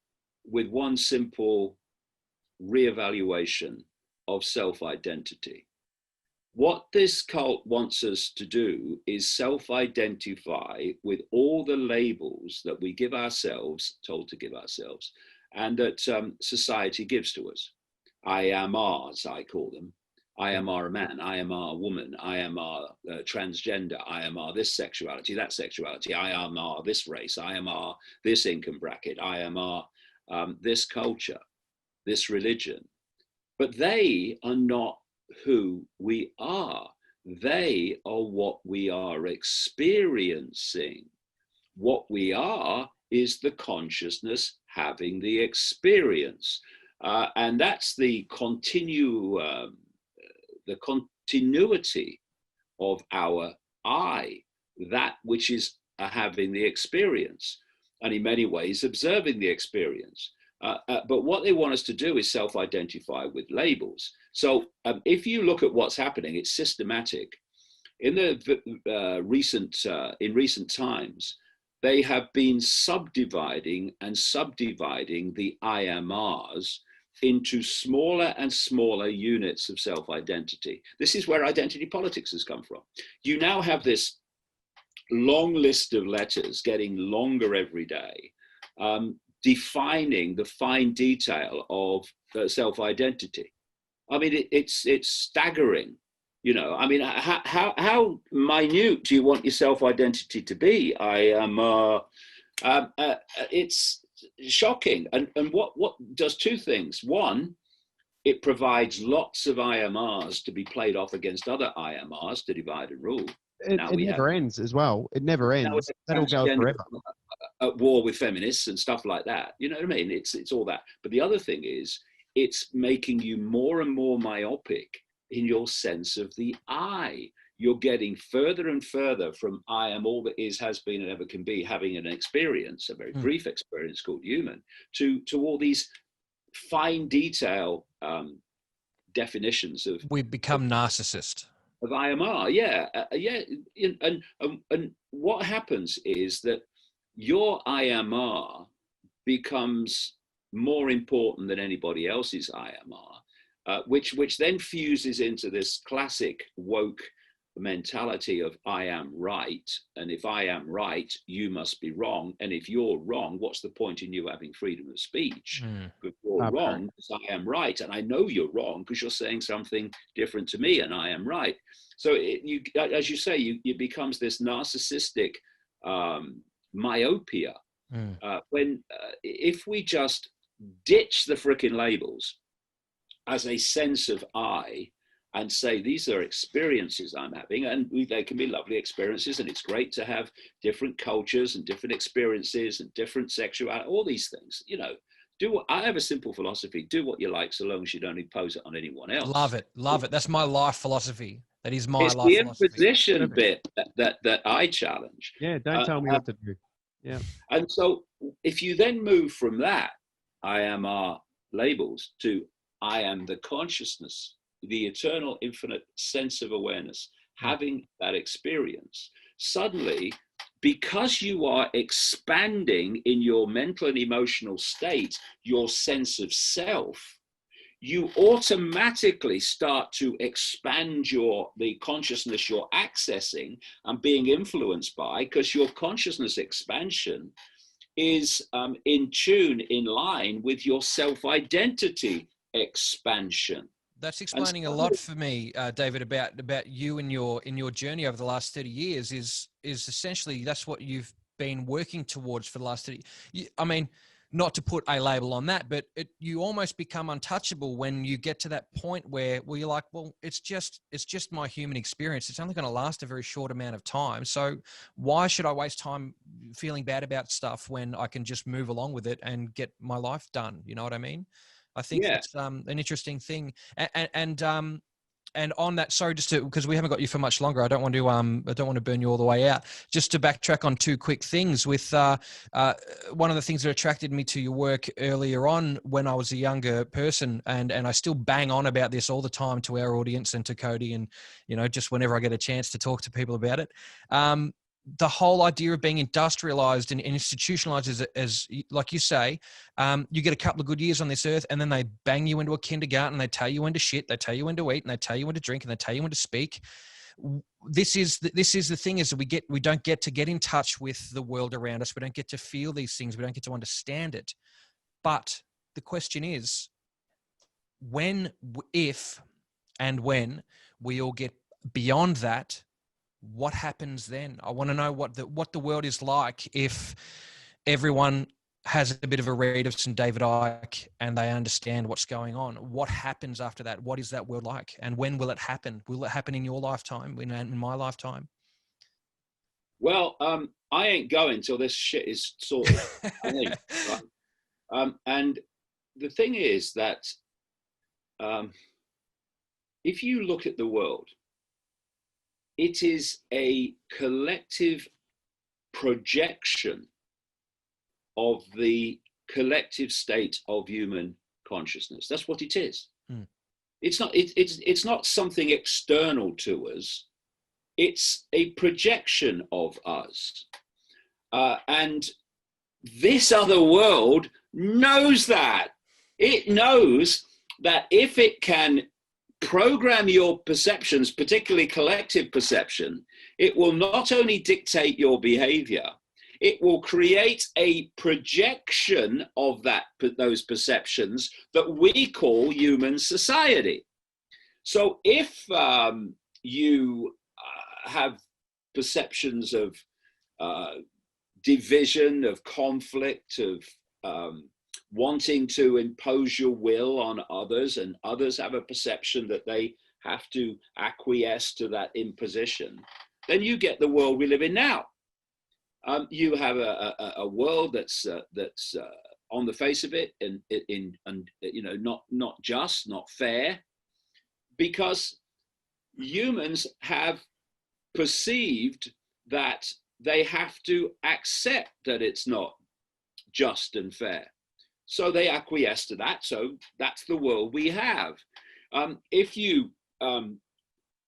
with one simple reevaluation of self-identity. What this cult wants us to do is self-identify with all the labels that we give ourselves, told to give ourselves, and that society gives to us. I am ours, I call them. I am a man, I am a woman, I am a transgender, I am a this sexuality, that sexuality, I am a this race, I am a this income bracket, I am a this culture, this religion. But they are not who we are. They are what we are experiencing. What we are is the consciousness having the experience. And that's the continuity of our I, that which is having the experience, and in many ways observing the experience. But what they want us to do is self-identify with labels. So if you look at what's happening, it's systematic. In recent times, they have been subdividing the IMRs into smaller and smaller units of self-identity. This is where identity politics has come from. You now have this long list of letters getting longer every day, defining the fine detail of self-identity. I mean, it's staggering. I mean, how minute do you want your self-identity to be? It's shocking. And what does two things? One, it provides lots of IMRs to be played off against other IMRs to divide and rule. It never ends as well. It never ends. That'll go forever. At war with feminists and stuff like that. You know what I mean? It's all that. But the other thing is, it's making you more and more myopic in your sense of the I. You're getting further and further from I am all that is, has been, and ever can be, having an experience, a very brief experience called human, to all these fine detail definitions of. We become narcissist. Of IMR, yeah. And what happens is that your IMR becomes more important than anybody else's IMR, which then fuses into this classic woke mentality of I am right, and if I am right, you must be wrong, and if you're wrong, what's the point in you having freedom of speech? Because you're wrong because I am right, and I know you're wrong because you're saying something different to me, and I am right. So as you say, it becomes this narcissistic myopia. When if we just ditch the frickin' labels as a sense of I, and say these are experiences I'm having, and they can be lovely experiences, and it's great to have different cultures and different experiences and different sexuality, all these things. I have a simple philosophy: do what you like, so long as you don't impose it on anyone else. Love it. That's my life philosophy. That is my life philosophy. It's the imposition bit that I challenge. Yeah, don't tell me what to do. Yeah. And so if you then move from that I am our labels to I am the consciousness, the eternal infinite sense of awareness, having that experience, suddenly, because you are expanding in your mental and emotional state, your sense of self, you automatically start to expand the consciousness you're accessing and being influenced by, because your consciousness expansion is in tune, in line with your self-identity expansion. That's explaining a lot for me, David, about you and your journey over the last 30 years is essentially that's what you've been working towards for the last 30. I mean, not to put a label on that, but you almost become untouchable when you get to that point where you're like, well, it's just my human experience. It's only going to last a very short amount of time. So why should I waste time feeling bad about stuff when I can just move along with it and get my life done? You know what I mean? I think Yeah. that's an interesting thing. And on that, sorry, just to, because we haven't got you for much longer, I don't want to burn you all the way out. Just to backtrack on two quick things. With one of the things that attracted me to your work earlier on when I was a younger person, and I still bang on about this all the time to our audience and to Cody, and just whenever I get a chance to talk to people about it. The whole idea of being industrialized and institutionalized as like you say, you get a couple of good years on this earth and then they bang you into a kindergarten. They tell you when to shit, they tell you when to eat, and they tell you when to drink, and they tell you when to speak. This is the thing, is that we don't get to get in touch with the world around us. We don't get to feel these things. We don't get to understand it. But the question is, if and when we all get beyond that, what happens then? I want to know what the world is like if everyone has a bit of a read of St. David Icke and they understand what's going on. What happens after that? What is that world like? And when will it happen? Will it happen in your lifetime, in my lifetime? Well, I ain't going till this shit is sorted. I think, right? And the thing is that if you look at the world, it is a collective projection of the collective state of human consciousness. That's what it is. It's not something external to us. It's a projection of us. And this other world knows that. It knows that if it can program your perceptions, particularly collective perception, it will not only dictate your behavior, it will create a projection of those perceptions that we call human society. So if you have perceptions of division, of conflict, of wanting to impose your will on others, and others have a perception that they have to acquiesce to that imposition, then you get the world we live in now. You have a world that's on the face of it, and not just, not fair, because humans have perceived that they have to accept that it's not just and fair. So they acquiesce to that. So that's the world we have. If you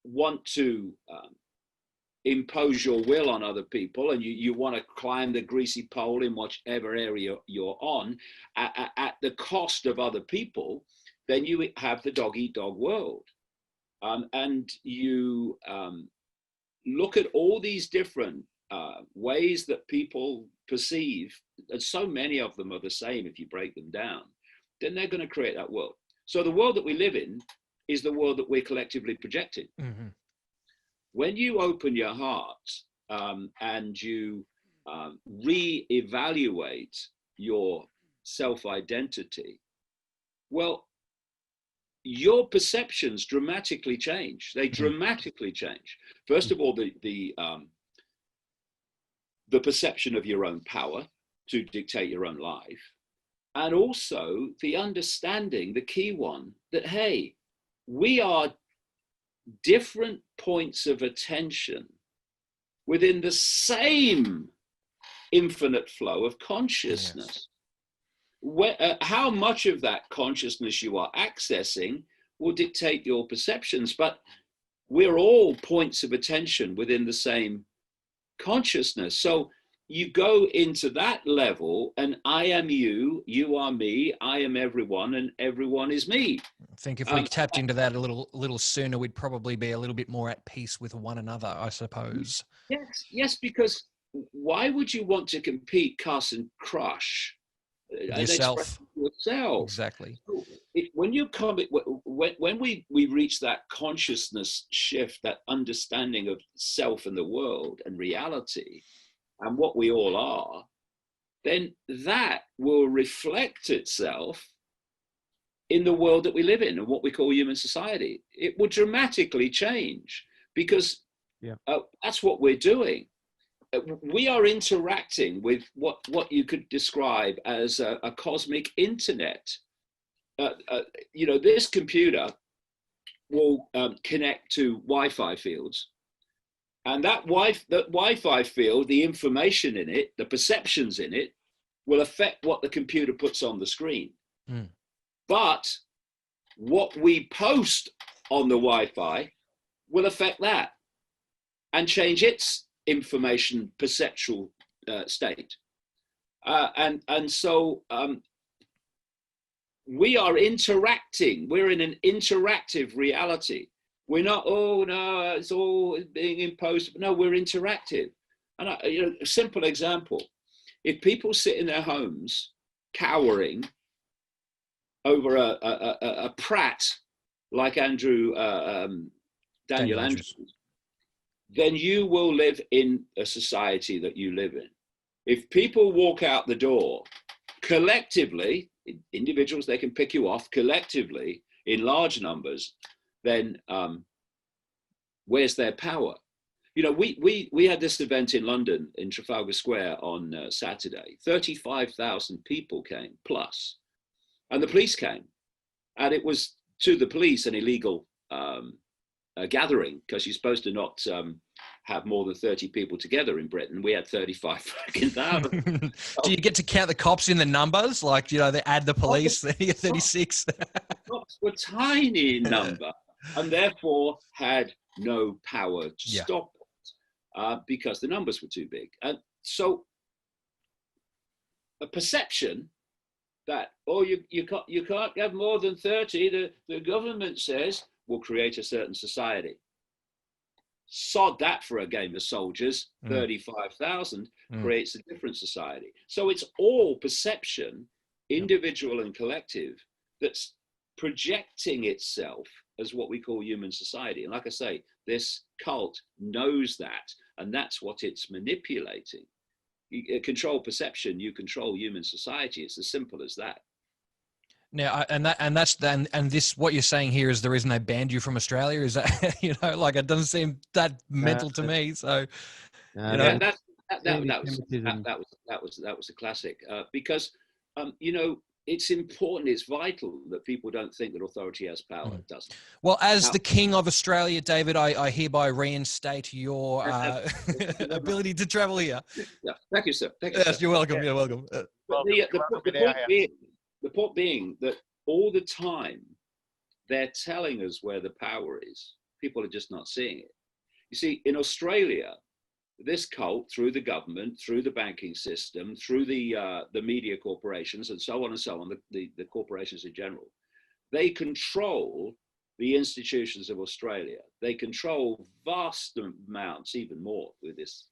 want to impose your will on other people, and you want to climb the greasy pole in whichever area you're on at the cost of other people, then you have the dog-eat-dog world. And you look at all these different ways that people perceive, and so many of them are the same if you break them down, then they're going to create that world. So the world that we live in is the world that we're collectively projecting. Mm-hmm. When you open your heart and you re-evaluate your self-identity, well, your perceptions dramatically change. They dramatically change. First of all, the perception of your own power to dictate your own life, and also the understanding, the key one, that, hey, we are different points of attention within the same infinite flow of consciousness. Yes. How much of that consciousness you are accessing will dictate your perceptions, but we're all points of attention within the same consciousness. So you go into that level, and I am you, you are me, I am everyone, and everyone is me. I think if we tapped into that a little sooner, we'd probably be a little bit more at peace with one another, I suppose. Yes, because why would you want to compete, cuss, and crush? Yourself. Exactly. When we reach that consciousness shift, that understanding of self and the world and reality and what we all are, then that will reflect itself in the world that we live in and what we call human society. It will dramatically change because that's what we're doing. We are interacting with what you could describe as a cosmic internet. This computer will connect to Wi-Fi fields, and that Wi-Fi field, the information in it, the perceptions in it, will affect what the computer puts on the screen. Mm. But what we post on the Wi-Fi will affect that and change its information perceptual state. And so we are interacting. We're in an interactive reality. We're not, oh no, it's all being imposed. No, we're interactive. And a simple example: if people sit in their homes cowering over a prat like Daniel Andrews, then you will live in a society that you live in. If people walk out the door collectively, individuals, they can pick you off collectively in large numbers, then where's their power? We had this event in London in Trafalgar Square on Saturday. 35,000 people came plus, and the police came, and it was, to the police, an illegal gathering, because you're supposed to not have more than 30 people together in Britain. We had 35,000. Do you get to count the cops in the numbers? Like, they add the police, 36. Cops were tiny in number and therefore had no power to stop it because the numbers were too big. And so a perception that, you can't have more than 30, the government says, will create a certain society. Sod that for a game of soldiers. 35,000 creates a different society. So it's all perception, individual and collective, that's projecting itself as what we call human society. And like I say, this cult knows that, and that's what it's manipulating. You control perception, you control human society. It's as simple as that. Now, and this, what you're saying here is the reason they banned you from Australia. Is that, it doesn't seem that mental to me. So, that was a classic because, it's important, it's vital that people don't think that authority has power. It doesn't. Well, as the King of Australia, David, I hereby reinstate your ability to travel here. Yeah, thank you, sir. Yes, you're welcome. You're welcome. The point being that all the time they're telling us where the power is. People are just not seeing it. You see, in Australia, this cult, through the government, through the banking system, through the media corporations, and so on, the corporations in general, they control the institutions of Australia. They control vast amounts, even more with this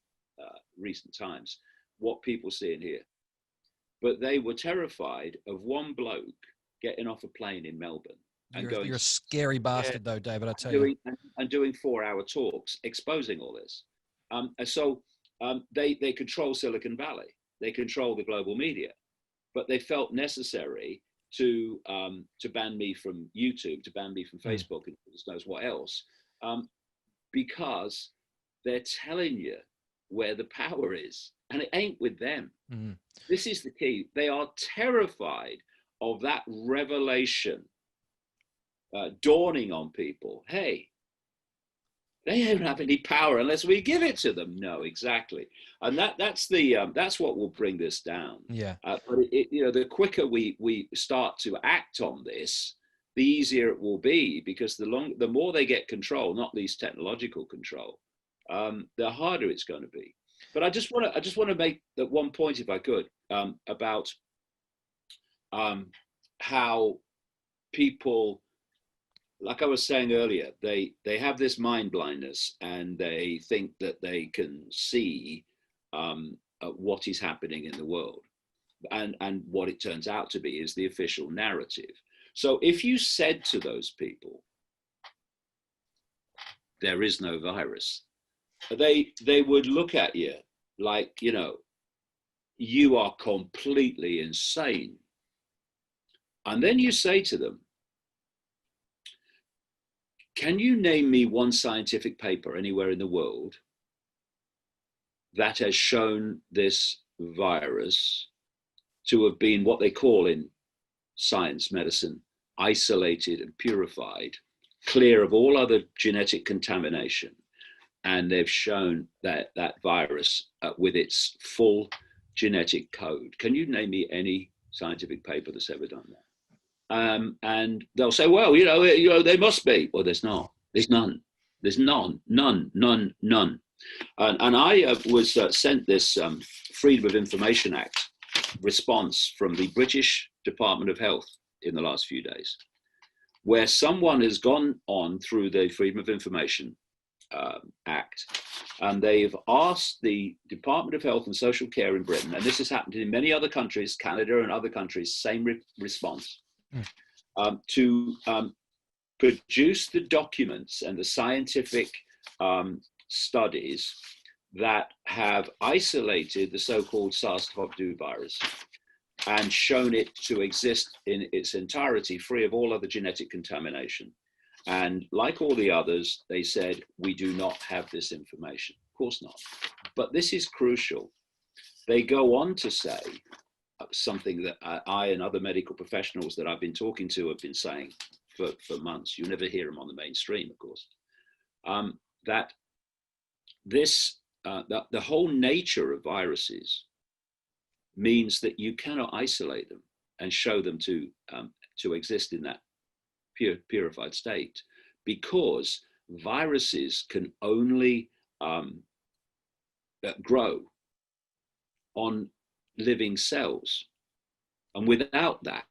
recent times, what people see and hear. But they were terrified of one bloke getting off a plane in Melbourne. You're a scary bastard, though, David, I tell you. And doing 4-hour talks exposing all this. So they control Silicon Valley. They control the global media. But they felt necessary to ban me from YouTube, to ban me from Facebook, and goodness knows what else, because they're telling you where the power is. And it ain't with them. Mm. This is the key. They are terrified of that revelation dawning on people. Hey, they don't have any power unless we give it to them. No, exactly. And that's what will bring this down. Yeah. But the quicker we start to act on this, the easier it will be, because the more they get control, not least technological control, the harder it's going to be. But I just want to make that one point, if I could, about how people, like I was saying earlier, they have this mind blindness, and they think that they can see what is happening in the world, and what it turns out to be is the official narrative. So if you said to those people, there is no virus, they would look at you like, you are completely insane. And then you say to them, can you name me one scientific paper anywhere in the world that has shown this virus to have been what they call in science, medicine, isolated and purified, clear of all other genetic contamination? And they've shown that virus with its full genetic code. Can you name me any scientific paper that's ever done that? And they'll say, well, there must be. Well, there's not. There's none. There's none. And I was sent this Freedom of Information Act response from the British Department of Health in the last few days, where someone has gone on through the Freedom of Information Act, and they've asked the Department of Health and Social Care in Britain, and this has happened in many other countries, Canada and other countries, same response, to produce the documents and the scientific studies that have isolated the so-called SARS-CoV-2 virus and shown it to exist in its entirety, free of all other genetic contamination. And like all the others, they said, we do not have this information. Of course not. But this is crucial. They go on to say something that I and other medical professionals that I've been talking to have been saying for months. You never hear them on the mainstream, of course. That this, the whole nature of viruses means that you cannot isolate them and show them to exist in that purified state, because viruses can only grow on living cells, and without that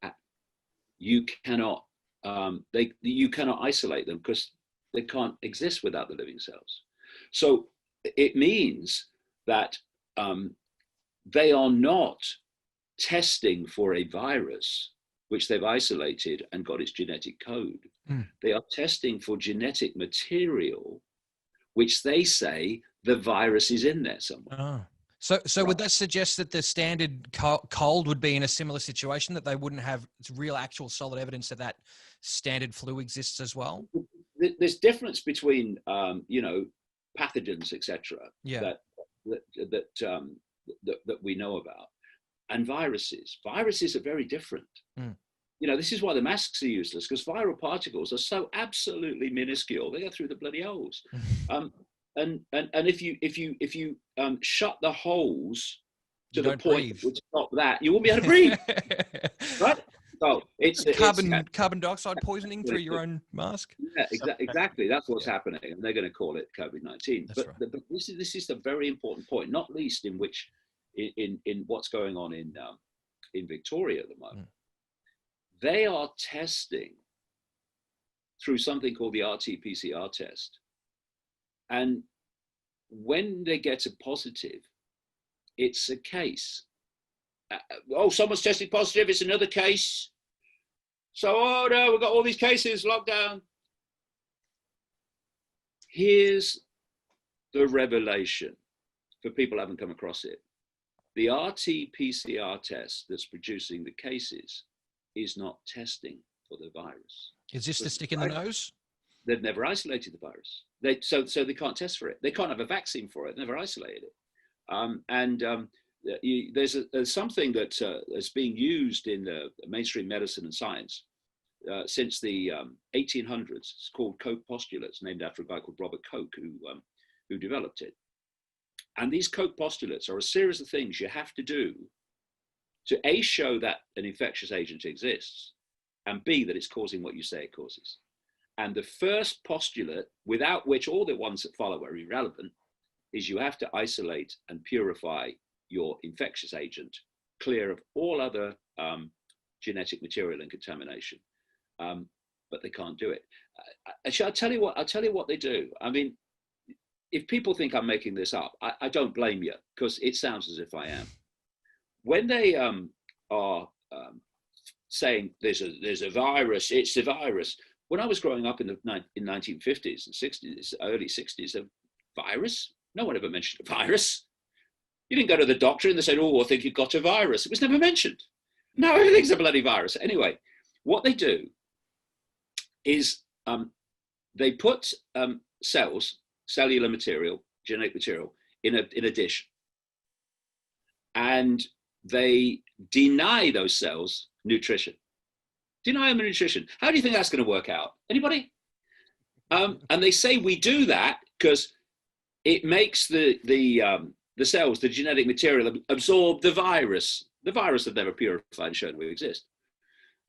you cannot isolate them, because they can't exist without the living cells. So it means that they are not testing for a virus which they've isolated and got its genetic code. They are testing for genetic material which they say the virus is in there somewhere. So right. Would that suggest that the standard cold would be in a similar situation, that they wouldn't have real, actual, solid evidence that that standard flu exists as well? There's difference between, pathogens, etc. Yeah. That we know about, and viruses. Viruses are very different. This is why the masks are useless, because viral particles are so absolutely minuscule. They go through the bloody holes. And if you shut the holes to the point which stop that, you won't be able to breathe. Right? So it's carbon dioxide poisoning through your own mask. Yeah, exactly. That's what's happening, and they're going to call it COVID-19. But this is a very important point, not least in what's going on in Victoria at the moment. They are testing through something called the RT-PCR test. And when they get a positive, it's a case. Someone's tested positive, it's another case. So, oh no, we've got all these cases, lockdown. Here's the revelation for people who haven't come across it. The RT-PCR test that's producing the cases is not testing for the virus. Is this the stick in the nose? They've never isolated the virus. So they can't test for it. They can't have a vaccine for it. They've never isolated it. There's something that is being used in mainstream medicine and science since the 1800s. It's called Koch postulates, named after a guy called Robert Koch, who developed it. And these Koch postulates are a series of things you have to do to A, show that an infectious agent exists, and B, that it's causing what you say it causes. And the first postulate, without which all the ones that follow are irrelevant, is you have to isolate and purify your infectious agent, clear of all other genetic material and contamination. But they can't do it. I'll tell you what they do. I mean, if people think I'm making this up, I don't blame you, because it sounds as if I am. When they are saying there's a virus, it's a virus. When I was growing up in the 1950s and 60s, early 60s, a virus? No one ever mentioned a virus. You didn't go to the doctor and they said, oh, I think you've got a virus. It was never mentioned. No, everything's a bloody virus. Anyway, what they do is they put cells, cellular material, genetic material, in a dish. And they deny those cells nutrition. Deny them nutrition. How do you think that's going to work out? Anybody? And they say we do that because it makes the cells, the genetic material, absorb the virus. The virus have never purified and shown we exist.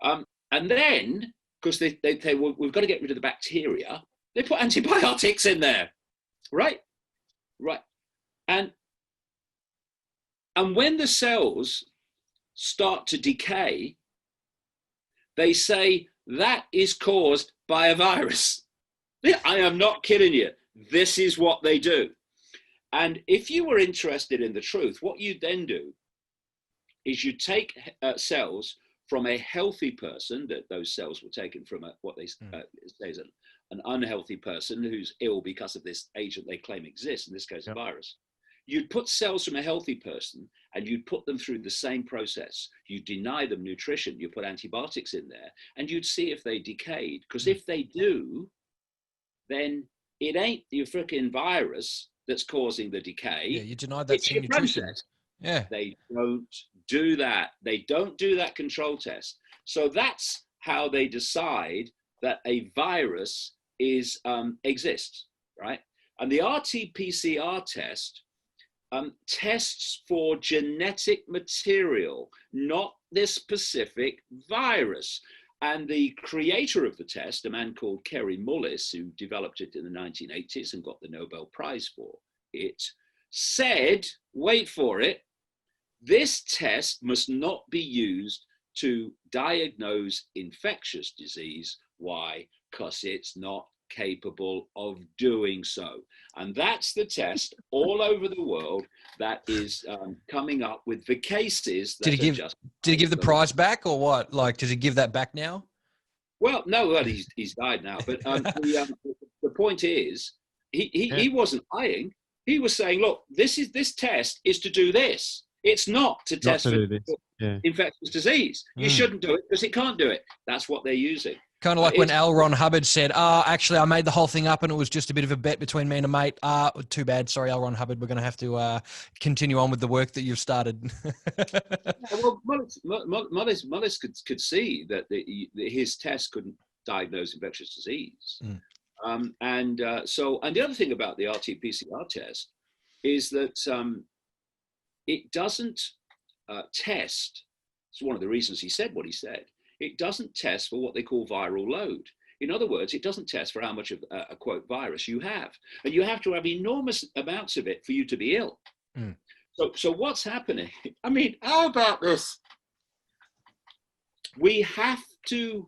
And then, because they well, we've got to get rid of the bacteria, they put antibiotics in there, right? Right. And when the cells start to decay, they say that is caused by a virus. I am not kidding you. This is what they do. And if you were interested in the truth, what you then do is you take cells from a healthy person, that those cells were taken from what they say is an unhealthy person who's ill because of this agent they claim exists, in this case, a virus. You'd put cells from a healthy person and you'd put them through the same process. You deny them nutrition, you put antibiotics in there, and you'd see if they decayed. Because if they do, then it ain't your freaking virus that's causing the decay. Yeah, you denied that same nutrition. Process. Yeah. They don't do that. They don't do that control test. So that's how they decide that a virus exists, right? And the RT-PCR test tests for genetic material, not this specific virus. And the creator of the test, a man called Kerry Mullis, who developed it in the 1980s and got the Nobel Prize for it, said, wait for it, this test must not be used to diagnose infectious disease. Why? Because it's not capable of doing so. And that's the test all over the world that is coming up with the cases that did he give the prize back or what? Like, does he give that back now? Well, no, well, he's died now. But the point is, he wasn't lying. He was saying, look, this test is to do this. It's not to test for infectious disease. You shouldn't do it because it can't do it. That's what they're using. Kind of like when L. Ron Hubbard said, actually, I made the whole thing up and it was just a bit of a bet between me and a mate. Too bad. Sorry, L. Ron Hubbard. We're going to have to continue on with the work that you've started. Well, Mullis could see that his test couldn't diagnose infectious disease. And the other thing about the RT-PCR test is that it doesn't test. It's one of the reasons he said what he said. It doesn't test for what they call viral load. In other words, it doesn't test for how much of a quote virus you have. And you have to have enormous amounts of it for you to be ill. So what's happening? I mean, how about this? We have to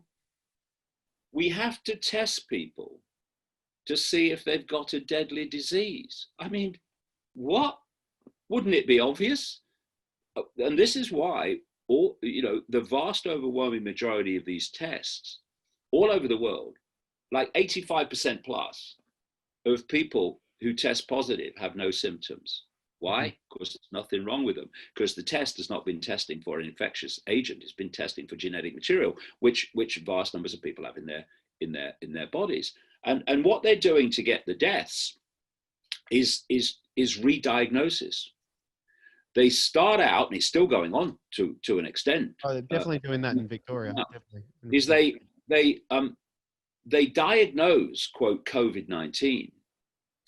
test people to see if they've got a deadly disease. I mean, what? Wouldn't it be obvious? And this is why the vast overwhelming majority of these tests all over the world, like 85% plus of people who test positive have no symptoms. Why? Because there's nothing wrong with them. Because the test has not been testing for an infectious agent. It's been testing for genetic material, which vast numbers of people have in their bodies. And what they're doing to get the deaths is re-diagnosis. They start out, and it's still going on to an extent. Oh, they're definitely doing that in Victoria. Is they diagnose, quote, COVID-19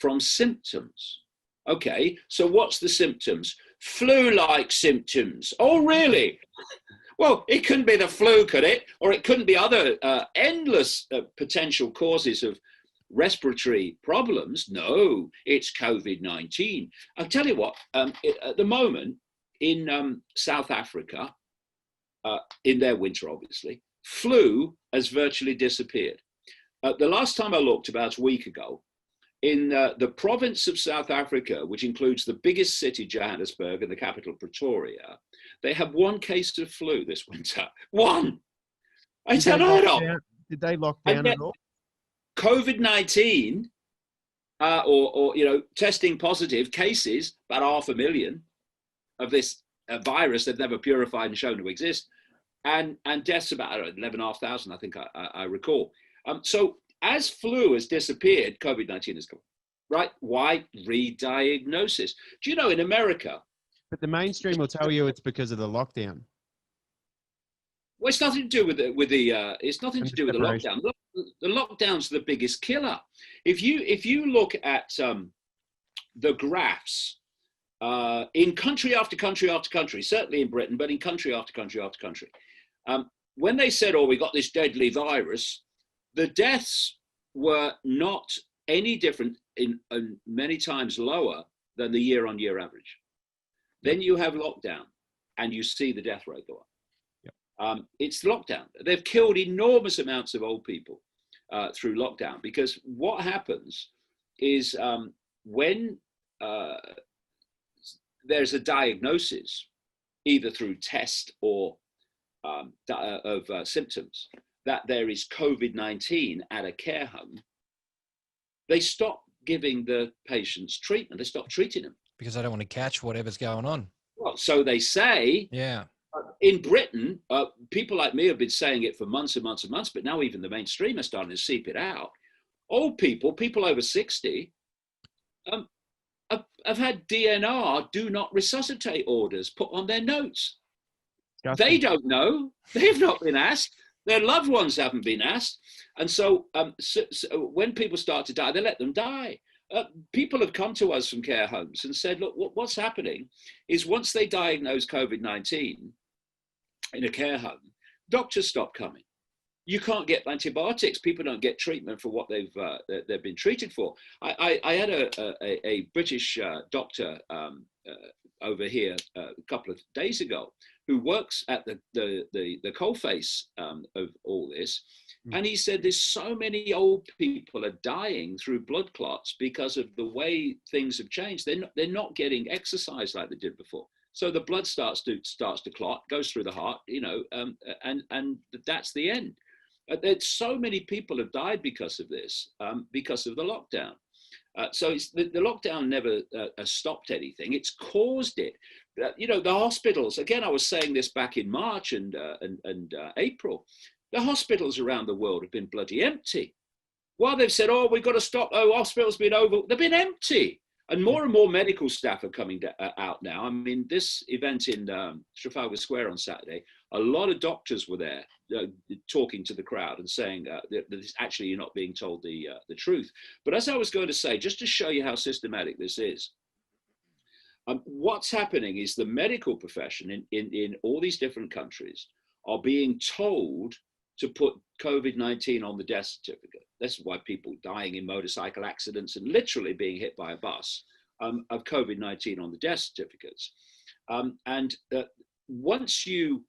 from symptoms. Okay, so what's the symptoms? Flu-like symptoms. Oh, really? Well, it couldn't be the flu, could it? Or it couldn't be other endless potential causes of respiratory problems. No, it's COVID-19. I'll tell you what, at the moment in South Africa, in their winter, obviously, flu has virtually disappeared. The last time I looked, about a week ago, in the province of South Africa, which includes the biggest city, Johannesburg, and the capital, Pretoria, they have one case of flu this winter. One! I said, did they lock down at all? COVID-19, testing positive cases, about 500,000. of this virus they've never purified and shown to exist, and deaths about 11,500, I think I recall. So as flu has disappeared, COVID-19 has come. Right? Why re-diagnosis? Do you know in America? But the mainstream will tell you it's because of the lockdown. Well, it's nothing to do with it's nothing to do with the separation. lockdown. The lockdown's the biggest killer. If you look at the graphs in country after country after country, certainly in Britain, but in country after country after country, when they said, "Oh, we got this deadly virus," the deaths were not any different in many times lower than the year-on-year average. Then you have lockdown, and you see the death rate go up. It's lockdown. They've killed enormous amounts of old people through lockdown, because what happens is when there's a diagnosis, either through test or of symptoms, that there is COVID-19 at a care home, they stop giving the patients treatment. They stop treating them. Because they don't want to catch whatever's going on. Well, so they say. Yeah. In Britain, people like me have been saying it for months and months and months, but now even the mainstream are starting to seep it out. Old people over 60, have had DNR, do not resuscitate orders put on their notes. They don't know. They've not been asked. Their loved ones haven't been asked. And so, when people start to die, they let them die. People have come to us from care homes and said, look, what's happening is once they diagnose COVID-19 in a care home, doctors stop coming. You can't get antibiotics. People don't get treatment for what they've been treated for. I had a British doctor over here a couple of days ago who works at the coalface of all this. And he said there's so many old people are dying through blood clots because of the way things have changed. They're not getting exercise like they did before. So the blood starts to clot, goes through the heart, and that's the end. There's so many people have died because of this, because of the lockdown. So the lockdown never stopped anything. It's caused it. The hospitals, again, I was saying this back in March and April, the hospitals around the world have been bloody empty. While they've said, oh, we've got to stop, hospitals been over, they've been empty. And more medical staff are coming out now. I mean, this event in Trafalgar Square on Saturday, a lot of doctors were there talking to the crowd and saying that actually you're not being told the truth. But as I was going to say, just to show you how systematic this is, what's happening is the medical profession in all these different countries are being told to put COVID-19 on the death certificate. That's why people dying in motorcycle accidents and literally being hit by a bus of COVID-19 on the death certificates. Once you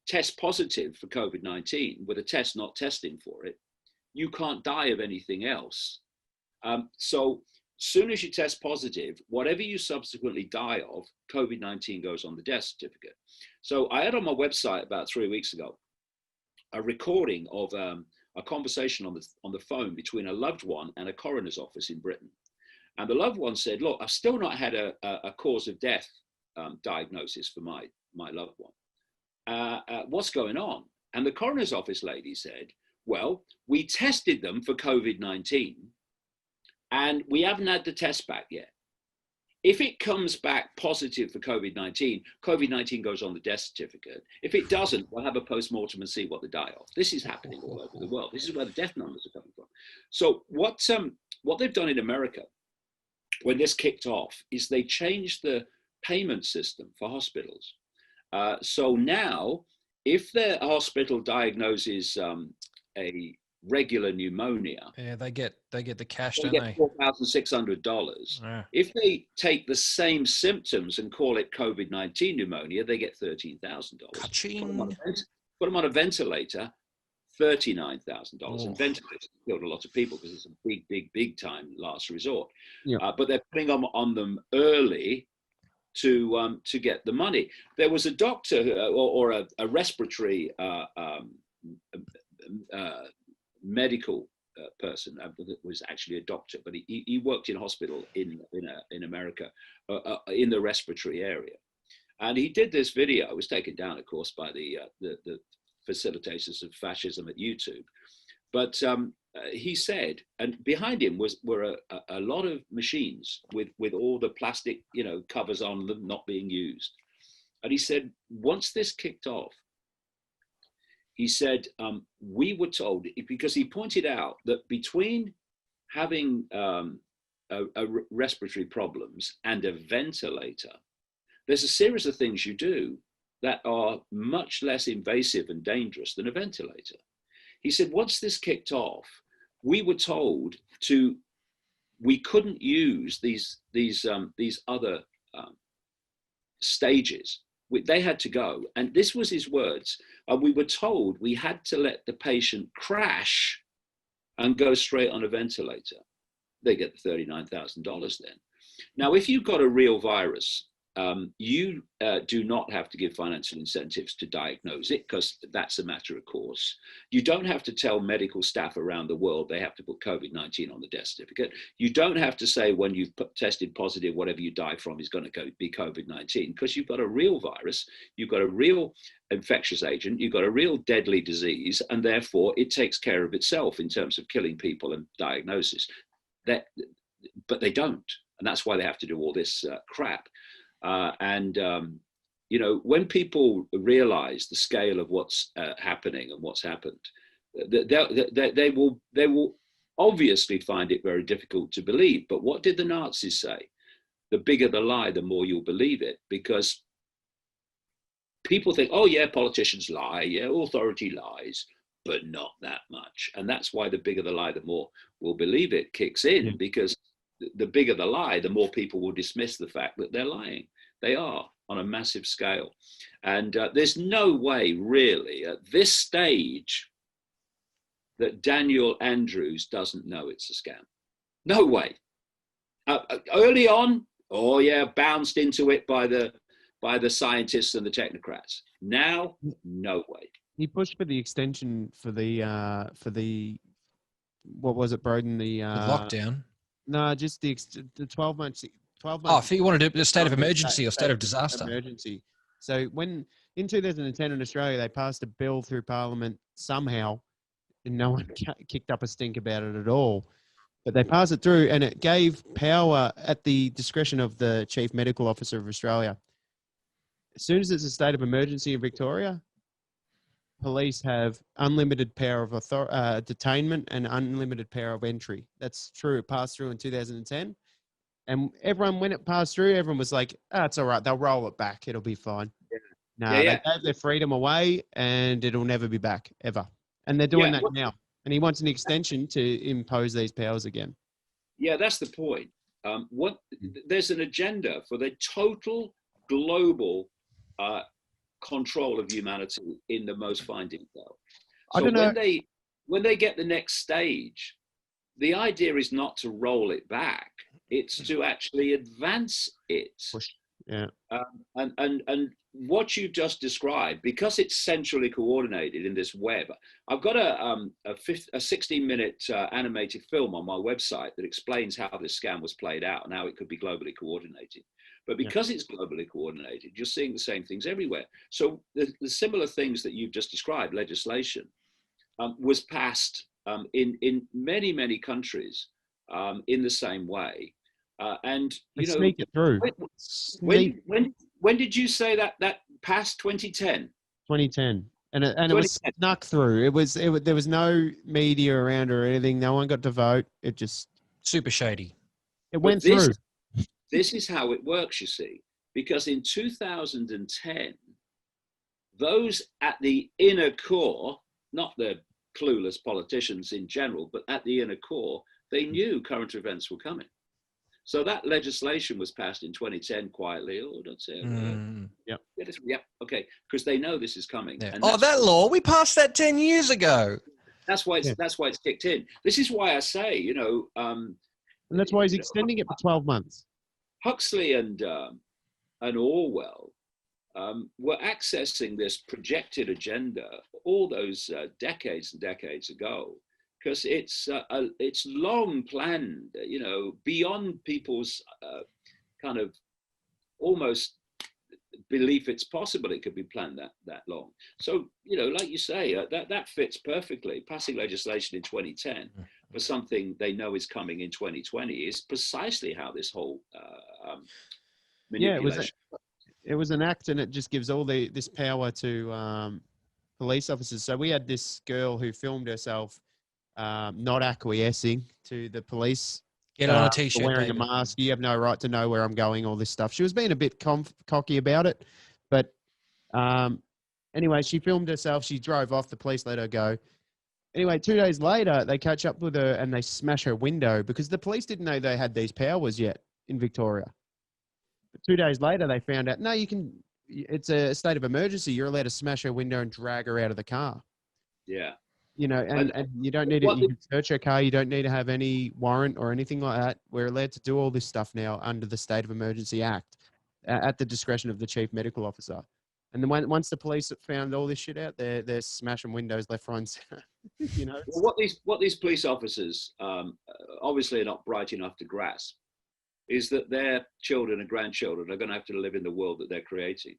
test positive for COVID-19 with a test not testing for it, you can't die of anything else. So soon as you test positive, whatever you subsequently die of, COVID-19 goes on the death certificate. So I had on my website about 3 weeks ago a recording of a conversation on the phone between a loved one and a coroner's office in Britain. And the loved one said, look, I've still not had a cause of death diagnosis for my loved one. What's going on? And the coroner's office lady said, well, we tested them for COVID-19 and we haven't had the test back yet. If it comes back positive for COVID-19, COVID-19 goes on the death certificate. If it doesn't, we'll have a post-mortem and see what they die of. This is happening all over the world. This is where the death numbers are coming from. So what they've done in America when this kicked off is they changed the payment system for hospitals. So now, if the hospital diagnoses a regular pneumonia, they get the cash, they don't get they? $4,600. Yeah. If they take the same symptoms and call it COVID-19 pneumonia, they get $13,000. Put them on a ventilator, $39,000. And ventilators killed a lot of people because it's a big time last resort. Yeah. But they're putting them on them early to get the money. There was a doctor or a respiratory medical person that was actually a doctor, but he worked in hospital in America in the respiratory area. And he did this video. It was taken down, of course, by the facilitators of fascism at YouTube. But he said, and behind him were a lot of machines with all the plastic, covers on them not being used. And he said, once this kicked off, he said, we were told, because he pointed out that between having respiratory problems and a ventilator, there's a series of things you do that are much less invasive and dangerous than a ventilator. He said, once this kicked off, we were told we couldn't use these other stages. They had to go. And this was his words. And we were told we had to let the patient crash and go straight on a ventilator. They get the $39,000 then. Now, if you've got a real virus, you do not have to give financial incentives to diagnose it, because that's a matter of course. You don't have to tell medical staff around the world they have to put COVID-19 on the death certificate. You don't have to say when you've tested positive, whatever you die from is going to be COVID-19, because you've got a real virus, you've got a real infectious agent, you've got a real deadly disease, and therefore it takes care of itself in terms of killing people and diagnosis. But they don't, and that's why they have to do all this crap. When people realize the scale of what's happening and what's happened, they will obviously find it very difficult to believe. But what did the Nazis say? The bigger the lie, the more you'll believe it, because people think, oh yeah, politicians lie, yeah, authority lies, but not that much. And that's why the bigger the lie, the more we'll believe it kicks in, because the bigger the lie, the more people will dismiss the fact that they're lying. They are on a massive scale. And there's no way really at this stage that Daniel Andrews doesn't know it's a scam. No way. Early on, oh yeah, bounced into it by the scientists and the technocrats. Now, no way. He pushed for the extension for the what was it, Broden? The lockdown. No, just the 12 months. 12 Oh, months. if you want to do a state of emergency or state of disaster. Emergency. So when in 2010 in Australia they passed a bill through Parliament somehow, and no one kicked up a stink about it at all. But they passed it through, and it gave power at the discretion of the Chief Medical Officer of Australia. As soon as it's a state of emergency in Victoria, police have unlimited power of detainment and unlimited power of entry. That's true. It passed through in 2010. And everyone, when it passed through, everyone was like, oh, it's all right. They'll roll it back. It'll be fine. They gave their freedom away, and it'll never be back, ever. And they're doing that now. And he wants an extension to impose these powers again. Yeah, that's the point. There's an agenda for the total global control of humanity in the most fine detail. So I don't know. When they get the next stage, the idea is not to roll it back. It's to actually advance it. Yeah. And what you just described, because it's centrally coordinated in this web, I've got a 16-minute animated film on my website that explains how this scam was played out and how it could be globally coordinated. But because it's globally coordinated, you're seeing the same things everywhere. So the similar things that you've just described, legislation, was passed in many, many countries in the same way. And you know, sneak it through. When did you say that passed? 2010. 2010, and it was snuck through. There was no media around or anything. No one got to vote. It just super shady. It went through. This is how it works, you see, because in 2010, those at the inner core, not the clueless politicians in general, but at the inner core, they knew current events were coming. So that legislation was passed in 2010 quietly. Oh, don't say it. Yeah, okay, because they know this is coming. Yeah. And that law, we passed that 10 years ago. That's why it's kicked in. This is why I say, you know, and that's why he's extending it for 12 months. Huxley and Orwell were accessing this projected agenda all those decades and decades ago, because it's long planned, you know, beyond people's kind of almost belief it's possible it could be planned that long. So, you know, like you say, that fits perfectly. Passing legislation in 2010 for something they know is coming in 2020 is precisely how this whole manipulation. It was an act, and it just gives all this power to police officers. So we had this girl who filmed herself not acquiescing to the police. Get on a t-shirt, wearing David. a mask. You have no right to know where I'm going, all this stuff. She was being a bit cocky about it. But anyway, she filmed herself. She drove off. The police let her go. Anyway, 2 days later, they catch up with her and they smash her window because the police didn't know they had these powers yet in Victoria. But 2 days later, they found out, no, it's a state of emergency. You're allowed to smash her window and drag her out of the car. Yeah. You know, and you don't need it. You can search her car. You don't need to have any warrant or anything like that. We're allowed to do all this stuff now under the State of Emergency Act at the discretion of the Chief Medical Officer. And then once the police found all this shit out, they're smashing windows left, right, and center. You know, well, what these police officers obviously are not bright enough to grasp is that their children and grandchildren are going to have to live in the world that they're creating.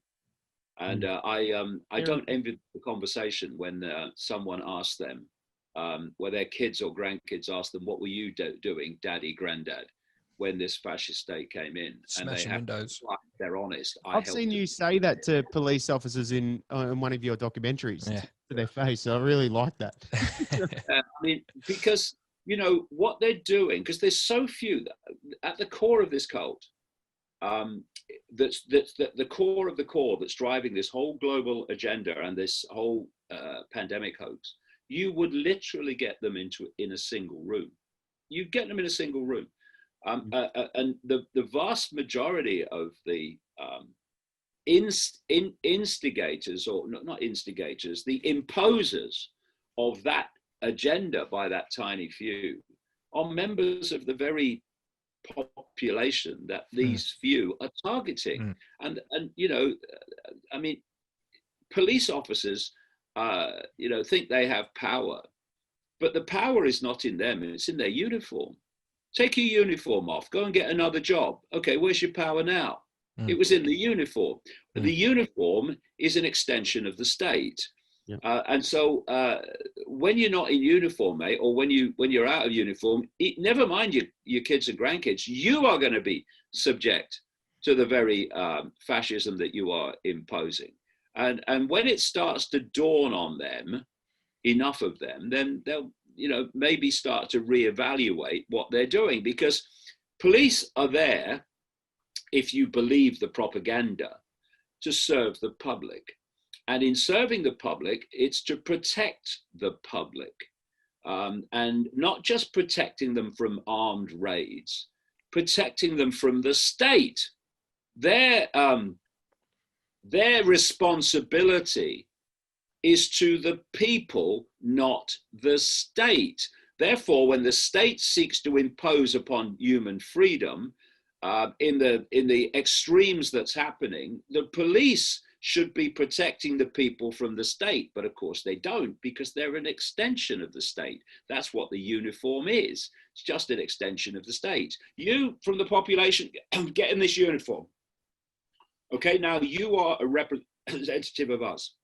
And I don't envy the conversation when someone asks them, where their kids or grandkids ask them, what were you doing, daddy, granddad, when this fascist state came in? Smashing windows. They're honest. I've seen you say that to police officers in one of your documentaries to their face. So I really like that. I mean, because, you know, what they're doing, because there's so few at the core of this cult, that's the core of the core that's driving this whole global agenda and this whole pandemic hoax. You would literally get them in a single room. You get them in a single room, and the vast majority of the instigators, or not instigators, the imposers of that agenda by that tiny few, are members of the very population that these few are targeting. And you know, I mean, police officers you know, think they have power, but the power is not in them, it's in their uniform. Take your uniform off, go and get another job. Okay, where's your power now? It was in the uniform. The uniform is an extension of the state. And so when you're not in uniform, mate, or when you're out of uniform, never mind your kids and grandkids, you are going to be subject to the very fascism that you are imposing. And when it starts to dawn on them, enough of them, then they'll, you know, maybe start to reevaluate what they're doing, because police are there, if you believe the propaganda, to serve the public. And in serving the public, it's to protect the public, and not just protecting them from armed raids, protecting them from the state. Their responsibility is to the people, not the state. Therefore, when the state seeks to impose upon human freedom, in the extremes that's happening, the police should be protecting the people from the state. But of course they don't, because they're an extension of the state. That's what the uniform is. It's just an extension of the state. You, from the population, get in this uniform. Okay, now you are a representative of us.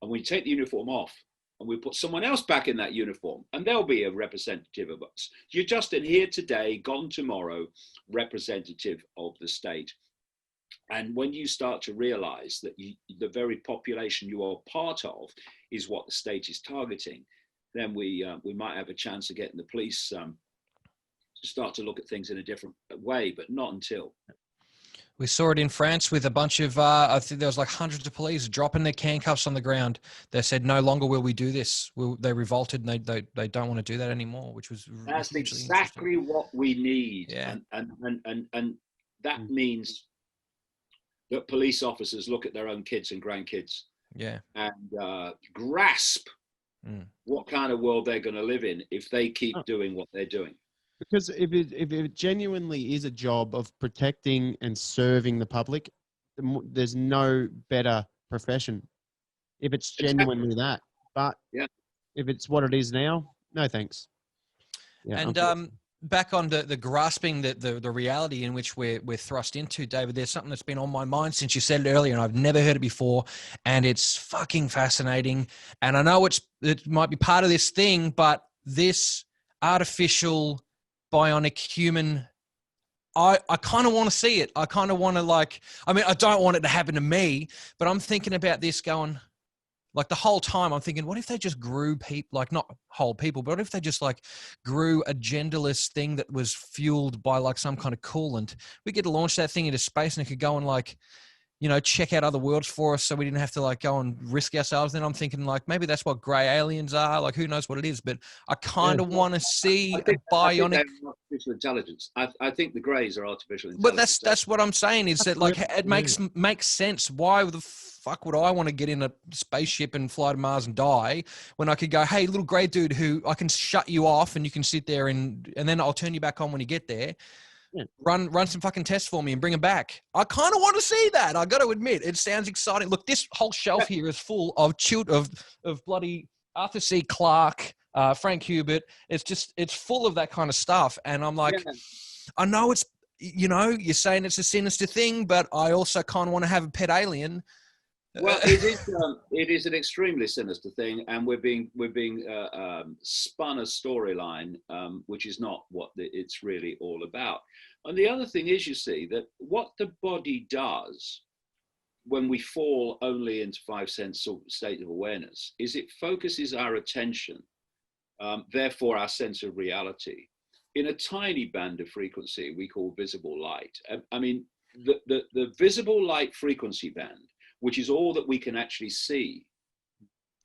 And we take the uniform off and we put someone else back in that uniform, and they'll be a representative of us. You're just in here today, gone tomorrow, representative of the state. And when you start to realize that the very population you are part of is what the state is targeting, then we might have a chance of getting the police to start to look at things in a different way, but not until. We saw it in France with a bunch of, I think there was like hundreds of police dropping their handcuffs on the ground. They said, no longer will we do this. They revolted, and they don't want to do that anymore, which was That's exactly what we need. Yeah. And that means that police officers look at their own kids and grandkids, and grasp what kind of world they're going to live in if they keep doing what they're doing. Because if it genuinely is a job of protecting and serving the public, there's no better profession. If it's genuinely that, but if it's what it is now, no thanks. Yeah, and back on the grasping the reality in which we're thrust into, David, there's something that's been on my mind since you said it earlier, and I've never heard it before, and it's fucking fascinating. And I know it might be part of this thing, but this artificial bionic human, I kind of want to see it. I kind of want to I don't want it to happen to me, but I'm thinking about this going, like the whole time I'm thinking, what if they just grew people, like not whole people, but what if they just like grew a genderless thing that was fueled by like some kind of coolant? We could launch that thing into space and it could go and like, check out other worlds for us so we didn't have to like go and risk ourselves. Then I'm thinking like, maybe that's what gray aliens are. Like, who knows what it is, but I kind of want to see a bionic. I think artificial intelligence. I think the greys are artificial But intelligence. that's what I'm saying is that like it makes sense. Why the fuck would I want to get in a spaceship and fly to Mars and die when I could go, hey, little grey dude, who I can shut you off and you can sit there and then I'll turn you back on when you get there. Yeah. Run some fucking tests for me and bring them back. I kind of want to see that. I got to admit, it sounds exciting. Look, this whole shelf here is full of of bloody Arthur C. Clarke, Frank Hubert. It's full of that kind of stuff. And I'm like, I know it's, you're saying it's a sinister thing, but I also kind of want to have a pet alien. Well, it is an extremely sinister thing, and we're being spun a storyline, which is not what it's really all about. And the other thing is, you see, that what the body does when we fall only into 5 sense state of awareness is it focuses our attention, therefore our sense of reality, in a tiny band of frequency we call visible light. I mean, the visible light frequency band, which is all that we can actually see,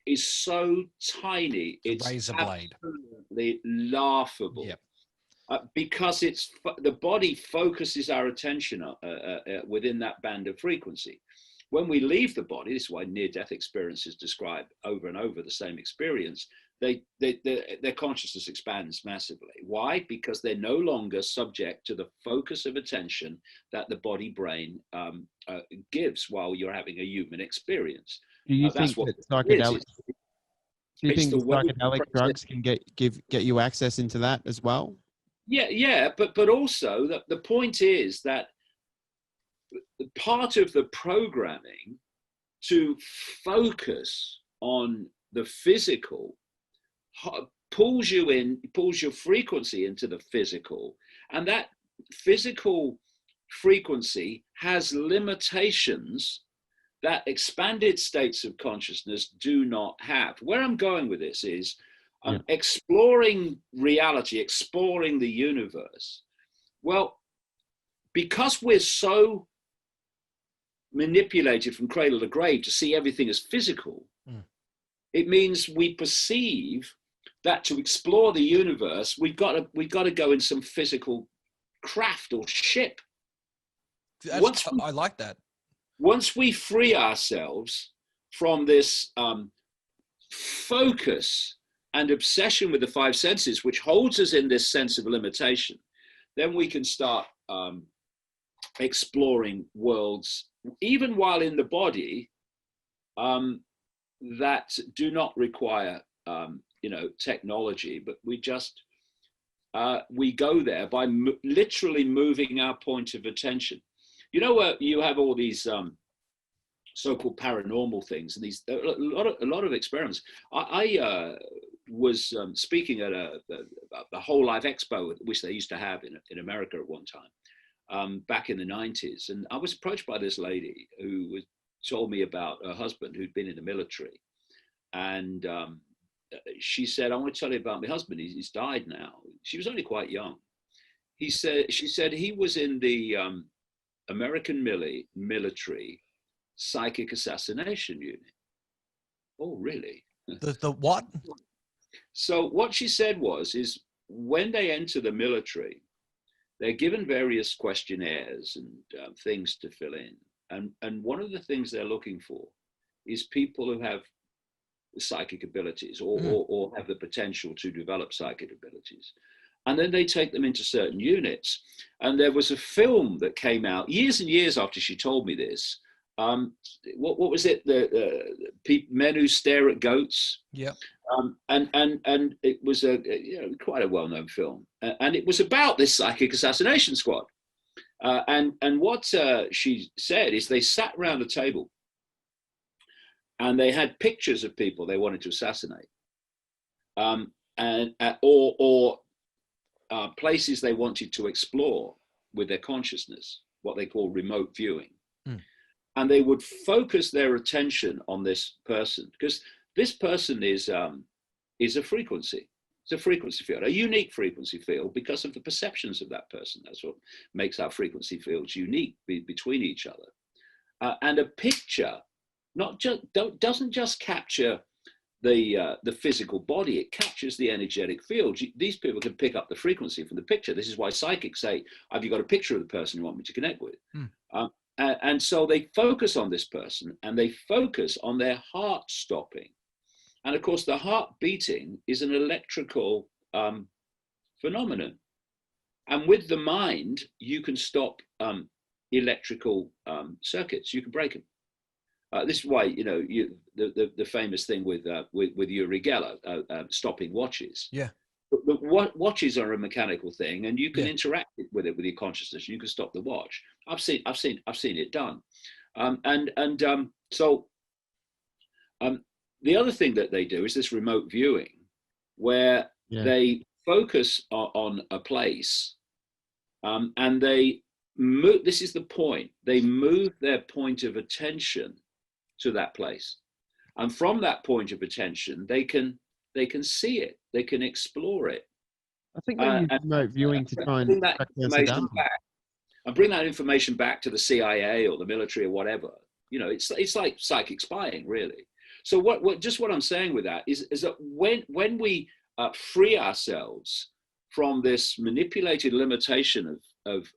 is so tiny, it's absolutely laughable. Yep. Because the body focuses our attention within that band of frequency. When we leave the body, this is why near-death experiences describe over and over the same experience, their consciousness expands massively. Why? Because they're no longer subject to the focus of attention that the body-brain gives while you're having a human experience. Do you think that psychedelic drugs can get you access into that as well? Yeah, but also the point is that part of the programming to focus on the physical pulls your frequency into the physical, and that physical frequency has limitations that expanded states of consciousness do not have. Where I'm going with this is exploring reality, exploring the universe. Well, because we're so manipulated from cradle to grave to see everything as physical, it means we perceive that to explore the universe, we've got to go in some physical craft or ship. I like that. Once we free ourselves from this focus and obsession with the 5 senses, which holds us in this sense of limitation, then we can start exploring worlds, even while in the body, that do not require technology, but we just we go there by literally moving our point of attention. You have all these so-called paranormal things, and a lot of experiments. I was speaking at the Whole Life Expo, which they used to have in America at one time, back in the 90s, and I was approached by this lady who told me about her husband who'd been in the military, and she said, "I want to tell you about my husband. He's died now." She was only quite young. She said he was in the American military psychic assassination unit. Oh, really? The what? So what she said is when they enter the military, they're given various questionnaires and things to fill in. And one of the things they're looking for is people who have psychic abilities or have the potential to develop psychic abilities. And then they take them into certain units. And there was a film that came out years and years after she told me this, What was it? The men who stare at goats. Yeah. And it was quite a well-known film, and it was about this psychic assassination squad. And what she said is they sat around a table, and they had pictures of people they wanted to assassinate, or places they wanted to explore with their consciousness, what they call remote viewing. And they would focus their attention on this person, because this person is a frequency. It's a frequency field, a unique frequency field, because of the perceptions of that person. That's what makes our frequency fields unique between each other. And a picture doesn't just capture the physical body; it captures the energetic field. These people can pick up the frequency from the picture. This is why psychics say, "Have you got a picture of the person you want me to connect with?" And so they focus on this person, and they focus on their heart stopping. And of course, the heart beating is an electrical phenomenon. And with the mind, you can stop electrical circuits. You can break them. This is why, the famous thing with Uri Geller, stopping watches. Yeah. But watches are a mechanical thing, and you can interact with it with your consciousness. You can stop the watch. I've seen it done. So the other thing that they do is this remote viewing, where they focus on a place, and they move. This is the point. They move their point of attention to that place, and from that point of attention, they can see it. They can explore it. I think they use remote viewing to try and track down Saddam. And bring that information back to the CIA or the military or whatever. It's like psychic spying, really. So what I'm saying with that is that when we free ourselves from this manipulated limitation of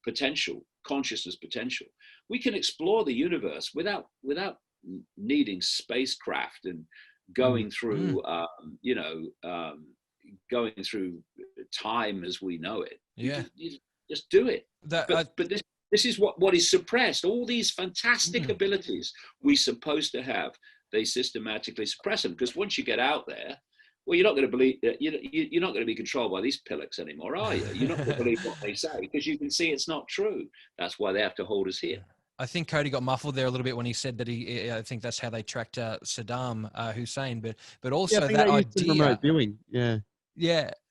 potential, consciousness potential, we can explore the universe without needing spacecraft and going through going through time as we know it. You just do it. But this is what is suppressed. All these fantastic abilities we're supposed to have, they systematically suppress them, because once you get out there, well, you're not going to believe you're not going to be controlled by these pillocks anymore, are you? You're not going to believe what they say, because you can see it's not true. That's why they have to hold us here. I think Cody got muffled there a little bit when he said that I think that's how they tracked Saddam Hussein, but also that idea. Remote viewing, yeah.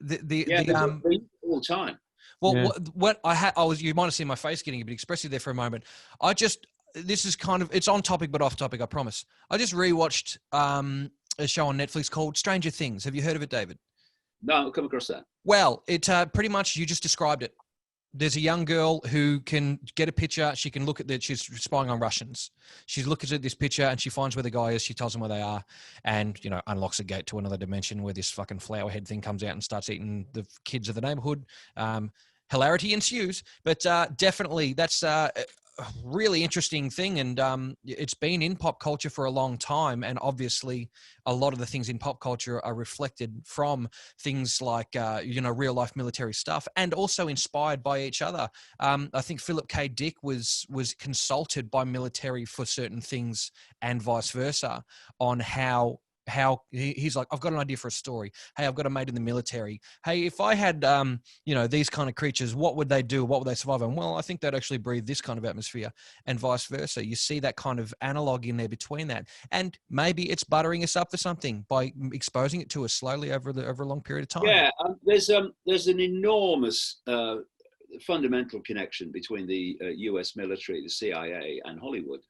All the time. Well, you might have seen my face getting a bit expressive there for a moment. This is kind of, it's on topic but off topic, I promise. I just rewatched a show on Netflix called Stranger Things. Have you heard of it, David? No, I'll come across that. Well, it pretty much, you just described it. There's a young girl who can get a picture. She can look at that. She's spying on Russians. She looks at this picture and she finds where the guy is. She tells them where they are, and unlocks a gate to another dimension where this fucking flower head thing comes out and starts eating the kids of the neighborhood. Hilarity ensues, but definitely that's a really interesting thing, and it's been in pop culture for a long time, and obviously a lot of the things in pop culture are reflected from things like real life military stuff, and also inspired by each other. I think Philip K. Dick was consulted by military for certain things, and vice versa, on how he's like, I've got an idea for a story. Hey, I've got a mate in the military. Hey, if I had, these kind of creatures, what would they do? What would they survive on? Well, I think they'd actually breathe this kind of atmosphere, and vice versa. You see that kind of analog in there between that. And maybe it's buttering us up for something by exposing it to us slowly over a long period of time. Yeah, there's an enormous fundamental connection between the US military, the CIA, and Hollywood.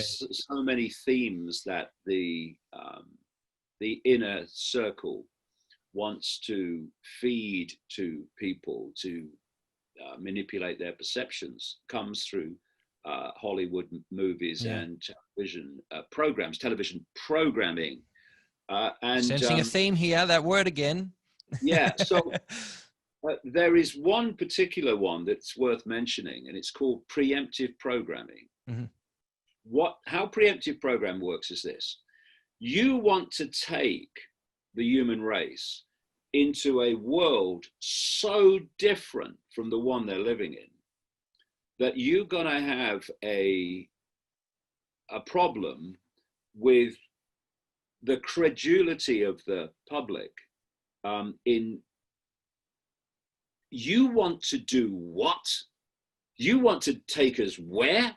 So many themes that the inner circle wants to feed to people to manipulate their perceptions comes through Hollywood movies and television programs, television programming. And sensing a theme here, that word again. Yeah, so there is one particular one that's worth mentioning, and it's called preemptive programming. Mm-hmm. How preemptive program works is this: you want to take the human race into a world so different from the one they're living in that you're going to have a problem with the credulity of the public in you want to do what? You want to take us where?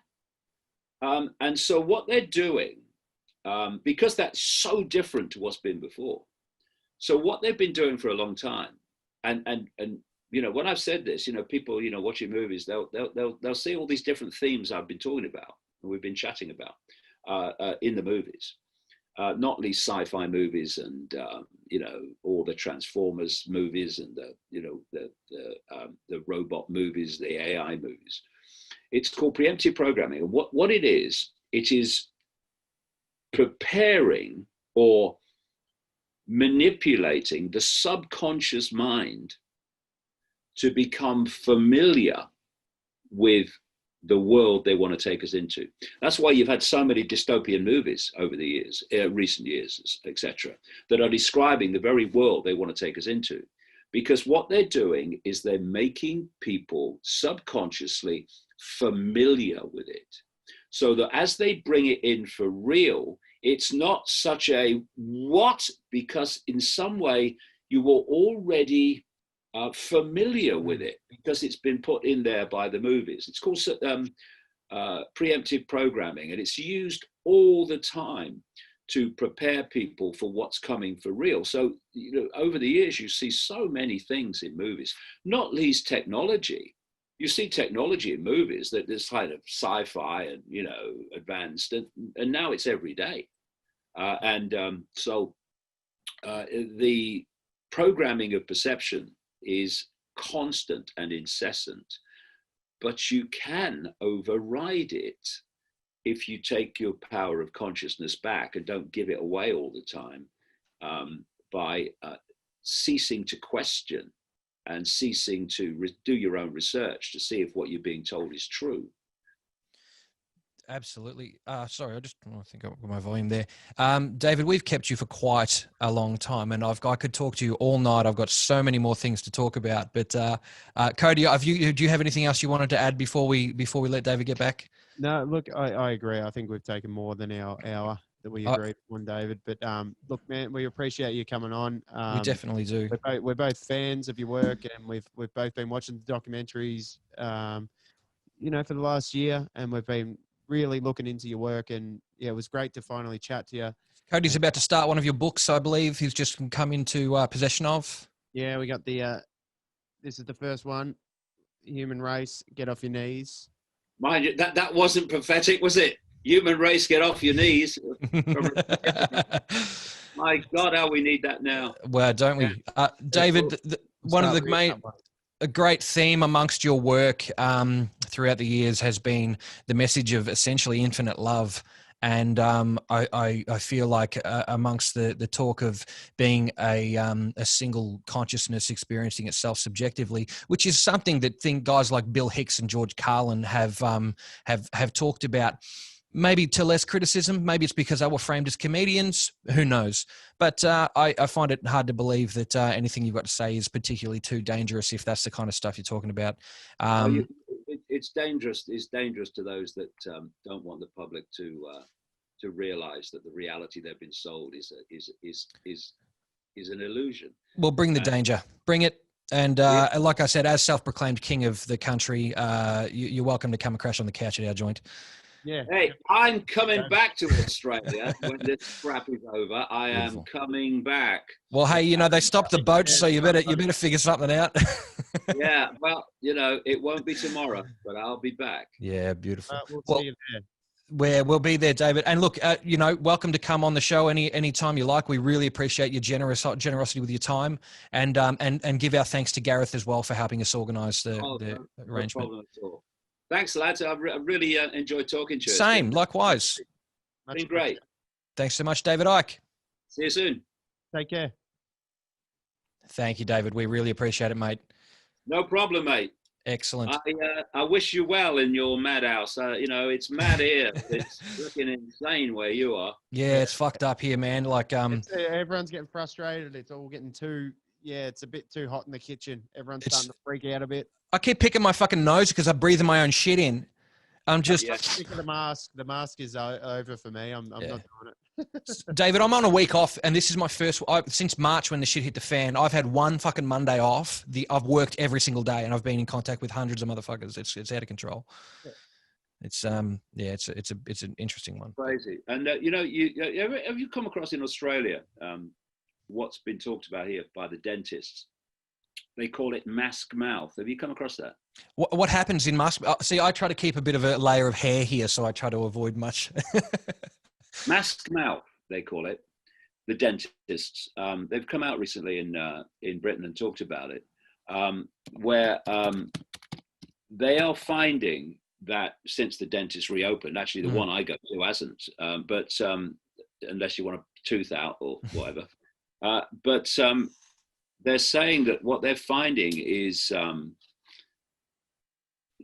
And so what they're doing, because that's so different to what's been before. So what they've been doing for a long time, and you know, when I've said this, you know, people, you know, watching movies, they'll see all these different themes I've been talking about and we've been chatting about in the movies. Not least sci-fi movies and you know, all the Transformers movies and the, you know, the robot movies, the AI movies. It's called preemptive programming. And what it is preparing or manipulating the subconscious mind to become familiar with the world they want to take us into. That's why you've had so many dystopian movies over the years, recent years, etc., that are describing the very world they want to take us into. Because what they're doing is they're making people subconsciously familiar with it. So that as they bring it in for real, it's not such a what, because in some way you were already familiar with it because it's been put in there by the movies. It's called preemptive programming, and it's used all the time to prepare people for what's coming for real. So, you know, over the years, you see so many things in movies, not least technology. You see technology in movies that is kind of sci-fi and, you know, advanced, and now it's every day. So the programming of perception is constant and incessant, but you can override it if you take your power of consciousness back and don't give it away all the time by ceasing to question and ceasing to do your own research to see if what you're being told is true. Absolutely. Sorry, I think I've got my volume there. David, we've kept you for quite a long time, and I could talk to you all night. I've got so many more things to talk about. But Cody, do you have anything else you wanted to add before we let David get back? No, look, I agree. I think we've taken more than our hour that we agreed on, David. But look, man, we appreciate you coming on. We definitely do. We're both fans of your work, and we've both been watching the documentaries, you know, for the last year, and we've been really looking into your work, and yeah, it was great to finally chat to you. Cody's about to start one of your books, I believe. He's just come into possession of. Yeah, we got the. This is the first one. Human Race, Get Off Your Knees. Mind you, that wasn't prophetic, was it? Human race, get off your knees. My God, how we need that now. Well, don't we? David, one of the main, a great theme amongst your work throughout the years has been the message of essentially infinite love. And I feel like amongst the talk of being a single consciousness experiencing itself subjectively, which is something that guys like Bill Hicks and George Carlin have talked about, maybe to less criticism. Maybe it's because they were framed as comedians. Who knows? But I find it hard to believe that anything you've got to say is particularly too dangerous if that's the kind of stuff you're talking about. It's dangerous. It's dangerous to those that don't want the public to realize that the reality they've been sold is an illusion. Well, bring the danger. Bring it. And like I said, as self-proclaimed king of the country, you're welcome to come and crash on the couch at our joint. Yeah. Hey, I'm coming back to Australia when this crap is over. I am coming back. Well, hey, you know, they stopped the boats, so you better figure something out. Yeah, well, you know, it won't be tomorrow, but I'll be back. Yeah, beautiful. We'll see you there. We'll be there, David. And look, you know, welcome to come on the show any time you like. We really appreciate your generosity with your time, and give our thanks to Gareth as well for helping us organise the arrangement. No problem at all. Thanks, lads. I've really enjoyed talking to you. Same, likewise. It's been great. Thanks so much, David Icke. See you soon. Take care. Thank you, David. We really appreciate it, mate. No problem, mate. Excellent. I wish you well in your madhouse. You know, it's mad here. It's looking insane where you are. Yeah, it's fucked up here, man. Like, everyone's getting frustrated. It's all getting it's a bit too hot in the kitchen. Everyone's starting to freak out a bit. I keep picking my fucking nose because I'm breathing my own shit in. I'm just, Yeah. Sick of the mask. The mask is over for me. I'm not doing it. David, I'm on a week off, and this is my first, since March when the shit hit the fan, I've had one fucking Monday off. I've worked every single day, and I've been in contact with hundreds of motherfuckers. It's out of control. Yeah. It's it's an interesting one. Crazy. And have you come across in Australia what's been talked about here by the dentists? They call it mask mouth. Have you come across that? What happens in mask? See, I try to keep a bit of a layer of hair here, so I try to avoid much. Mask mouth, they call it. The dentists. They've come out recently in Britain and talked about it, where they are finding that since the dentist reopened, actually the one I go to hasn't, but unless you want a tooth out or whatever, but they're saying that what they're finding is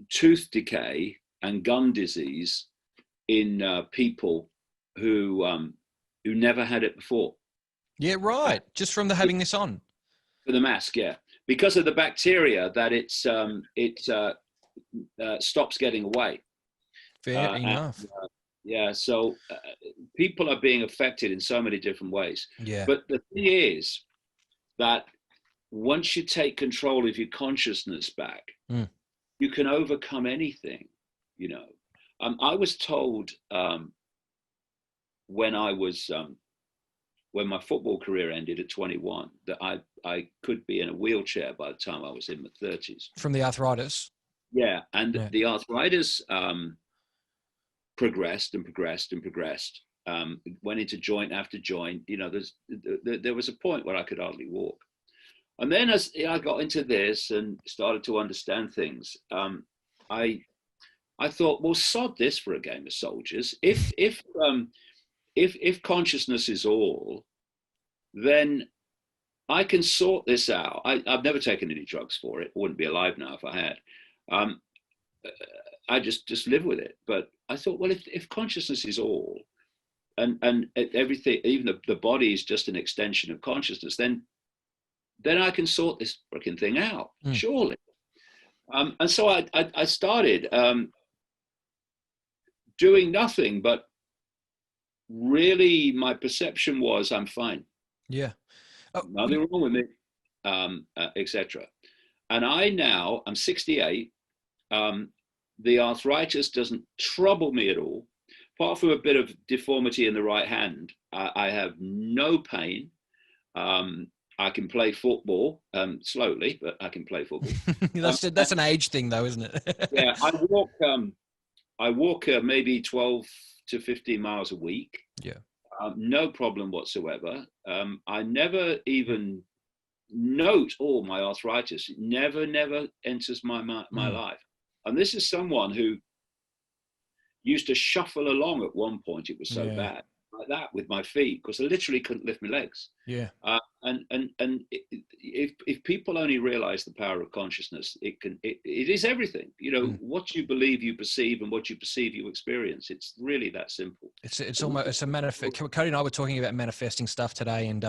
tooth decay and gum disease in people who never had it before. Yeah, right. Just from the having this on. For the mask, yeah, because of the bacteria that it stops getting away. Fair enough. Yeah, so people are being affected in so many different ways. Yeah. But the thing is that once you take control of your consciousness back, you can overcome anything, you know. I was told when my football career ended at 21 that I could be in a wheelchair by the time I was in my 30s. From the arthritis? Yeah, and the arthritis progressed and progressed and progressed. Went into joint after joint. You know, there was a point where I could hardly walk. And then as I got into this and started to understand things, I thought, well, sod this for a game of soldiers. If consciousness is all, then I can sort this out. I've never taken any drugs for it. I wouldn't be alive now if I had. I just live with it. But I thought, well, if consciousness is all, and everything, even the body is just an extension of consciousness, then I can sort this freaking thing out, surely. And so I started doing nothing, but really my perception was I'm fine. Yeah. Oh, nothing wrong with me, etc. And I'm 68. The arthritis doesn't trouble me at all. Apart from a bit of deformity in the right hand, I have no pain. I can play football slowly, but I can play football. That's an age thing, though, isn't it? Yeah, I walk maybe 12 to 15 miles a week. Yeah, no problem whatsoever. I never even note my arthritis. It never enters my life. And this is someone who used to shuffle along at one point. It was so bad, like that, with my feet, because I literally couldn't lift my legs. Yeah. And if people only realize the power of consciousness, it is everything. You know, what you believe you perceive, and what you perceive you experience. It's really that simple. It's a manifest. Cody and I were talking about manifesting stuff today, and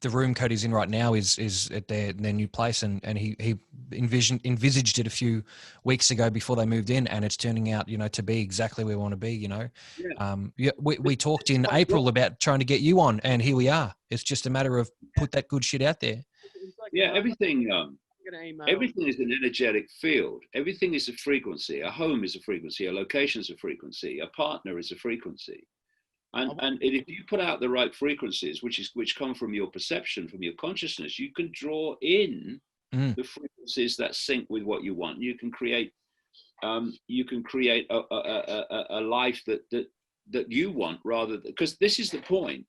the room Cody's in right now is at their new place, and he envisaged it a few weeks ago before they moved in, and it's turning out, you know, to be exactly where we want to be. You know, we talked in April about trying to get you on, and here we are. It's just a matter of put that good shit out there. Yeah, everything is an energetic field. Everything is a frequency. A home is a frequency. A location is a frequency. A partner is a frequency. And if you put out the right frequencies, which come from your perception, from your consciousness, you can draw in the frequencies that sync with what you want. You can create a life that you want, because this is the point.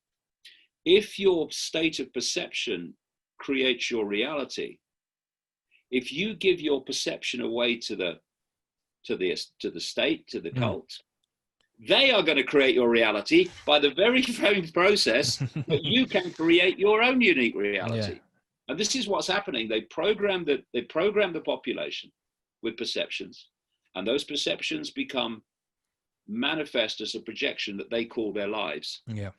If your state of perception creates your reality, if you give your perception away to the state, to the cult, they are going to create your reality by the very same process that you can create your own unique reality. Yeah. And this is what's happening. They program the population with perceptions, and those perceptions become manifest as a projection that they call their lives. Yeah.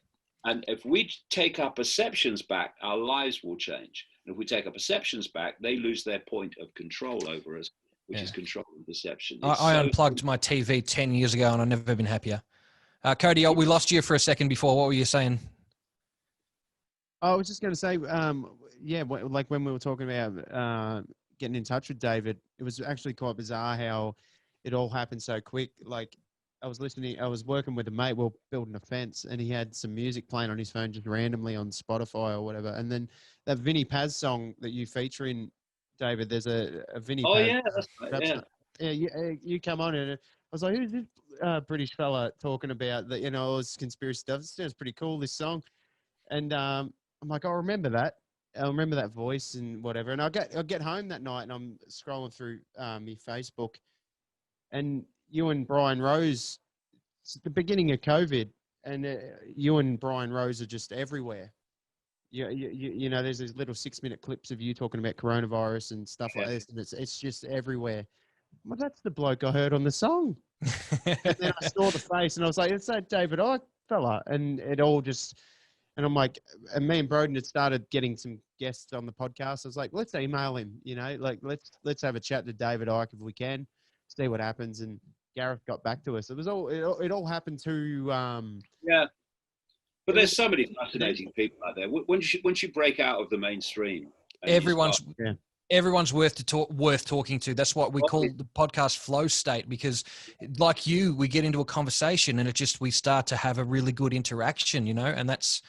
And if we take our perceptions back, our lives will change. And if we take our perceptions back, they lose their point of control over us. which is control and perception. I unplugged my TV 10 years ago and I've never been happier. Cody, we lost you for a second before. What were you saying? I was just going to say, like when we were talking about getting in touch with David, it was actually quite bizarre how it all happened so quick. Like I was working with a mate, we were building a fence, and he had some music playing on his phone just randomly on Spotify or whatever. And then that Vinnie Paz song that you feature in, David, there's a Vinnie Paz. Yeah, that's right. Yeah, you come on, and I was like, who's this British fella talking about that? You know, all this conspiracy stuff. It sounds pretty cool, this song. And I'm like, I remember that. I remember that voice and whatever. And I get home that night, and I'm scrolling through my Facebook, and you and Brian Rose, it's the beginning of COVID, and you and Brian Rose are just everywhere. You know, there's these little 6-minute clips of you talking about coronavirus and stuff like this, and it's just everywhere. Well, that's the bloke I heard on the song. And then I saw the face, and I was like, it's that David Icke fella. And it all just, and I'm like, and me and Broden had started getting some guests on the podcast. I was like, let's email him, you know, like let's have a chat to David Icke if we can, see what happens. And Gareth got back to us. It all happened to But there's so many fascinating people out there. Once you break out of the mainstream, everyone's worth talking to. That's what we call the podcast flow state, because like you, we get into a conversation and we start to have a really good interaction, you know, and that's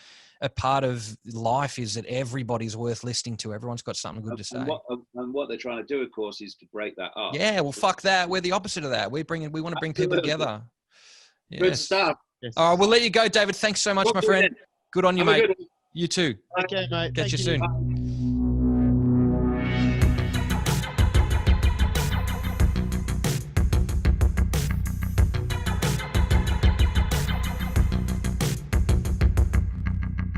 a part of life, is that everybody's worth listening to. Everyone's got something good to say. And what they're trying to do, of course, is to break that up. Yeah, well, fuck that. We're the opposite of that. We want to bring people together. Yes. Good stuff. Yes. All right, we'll let you go, David. Thanks so much, my friend. Good on you, mate. You too. Okay, mate. Catch you soon.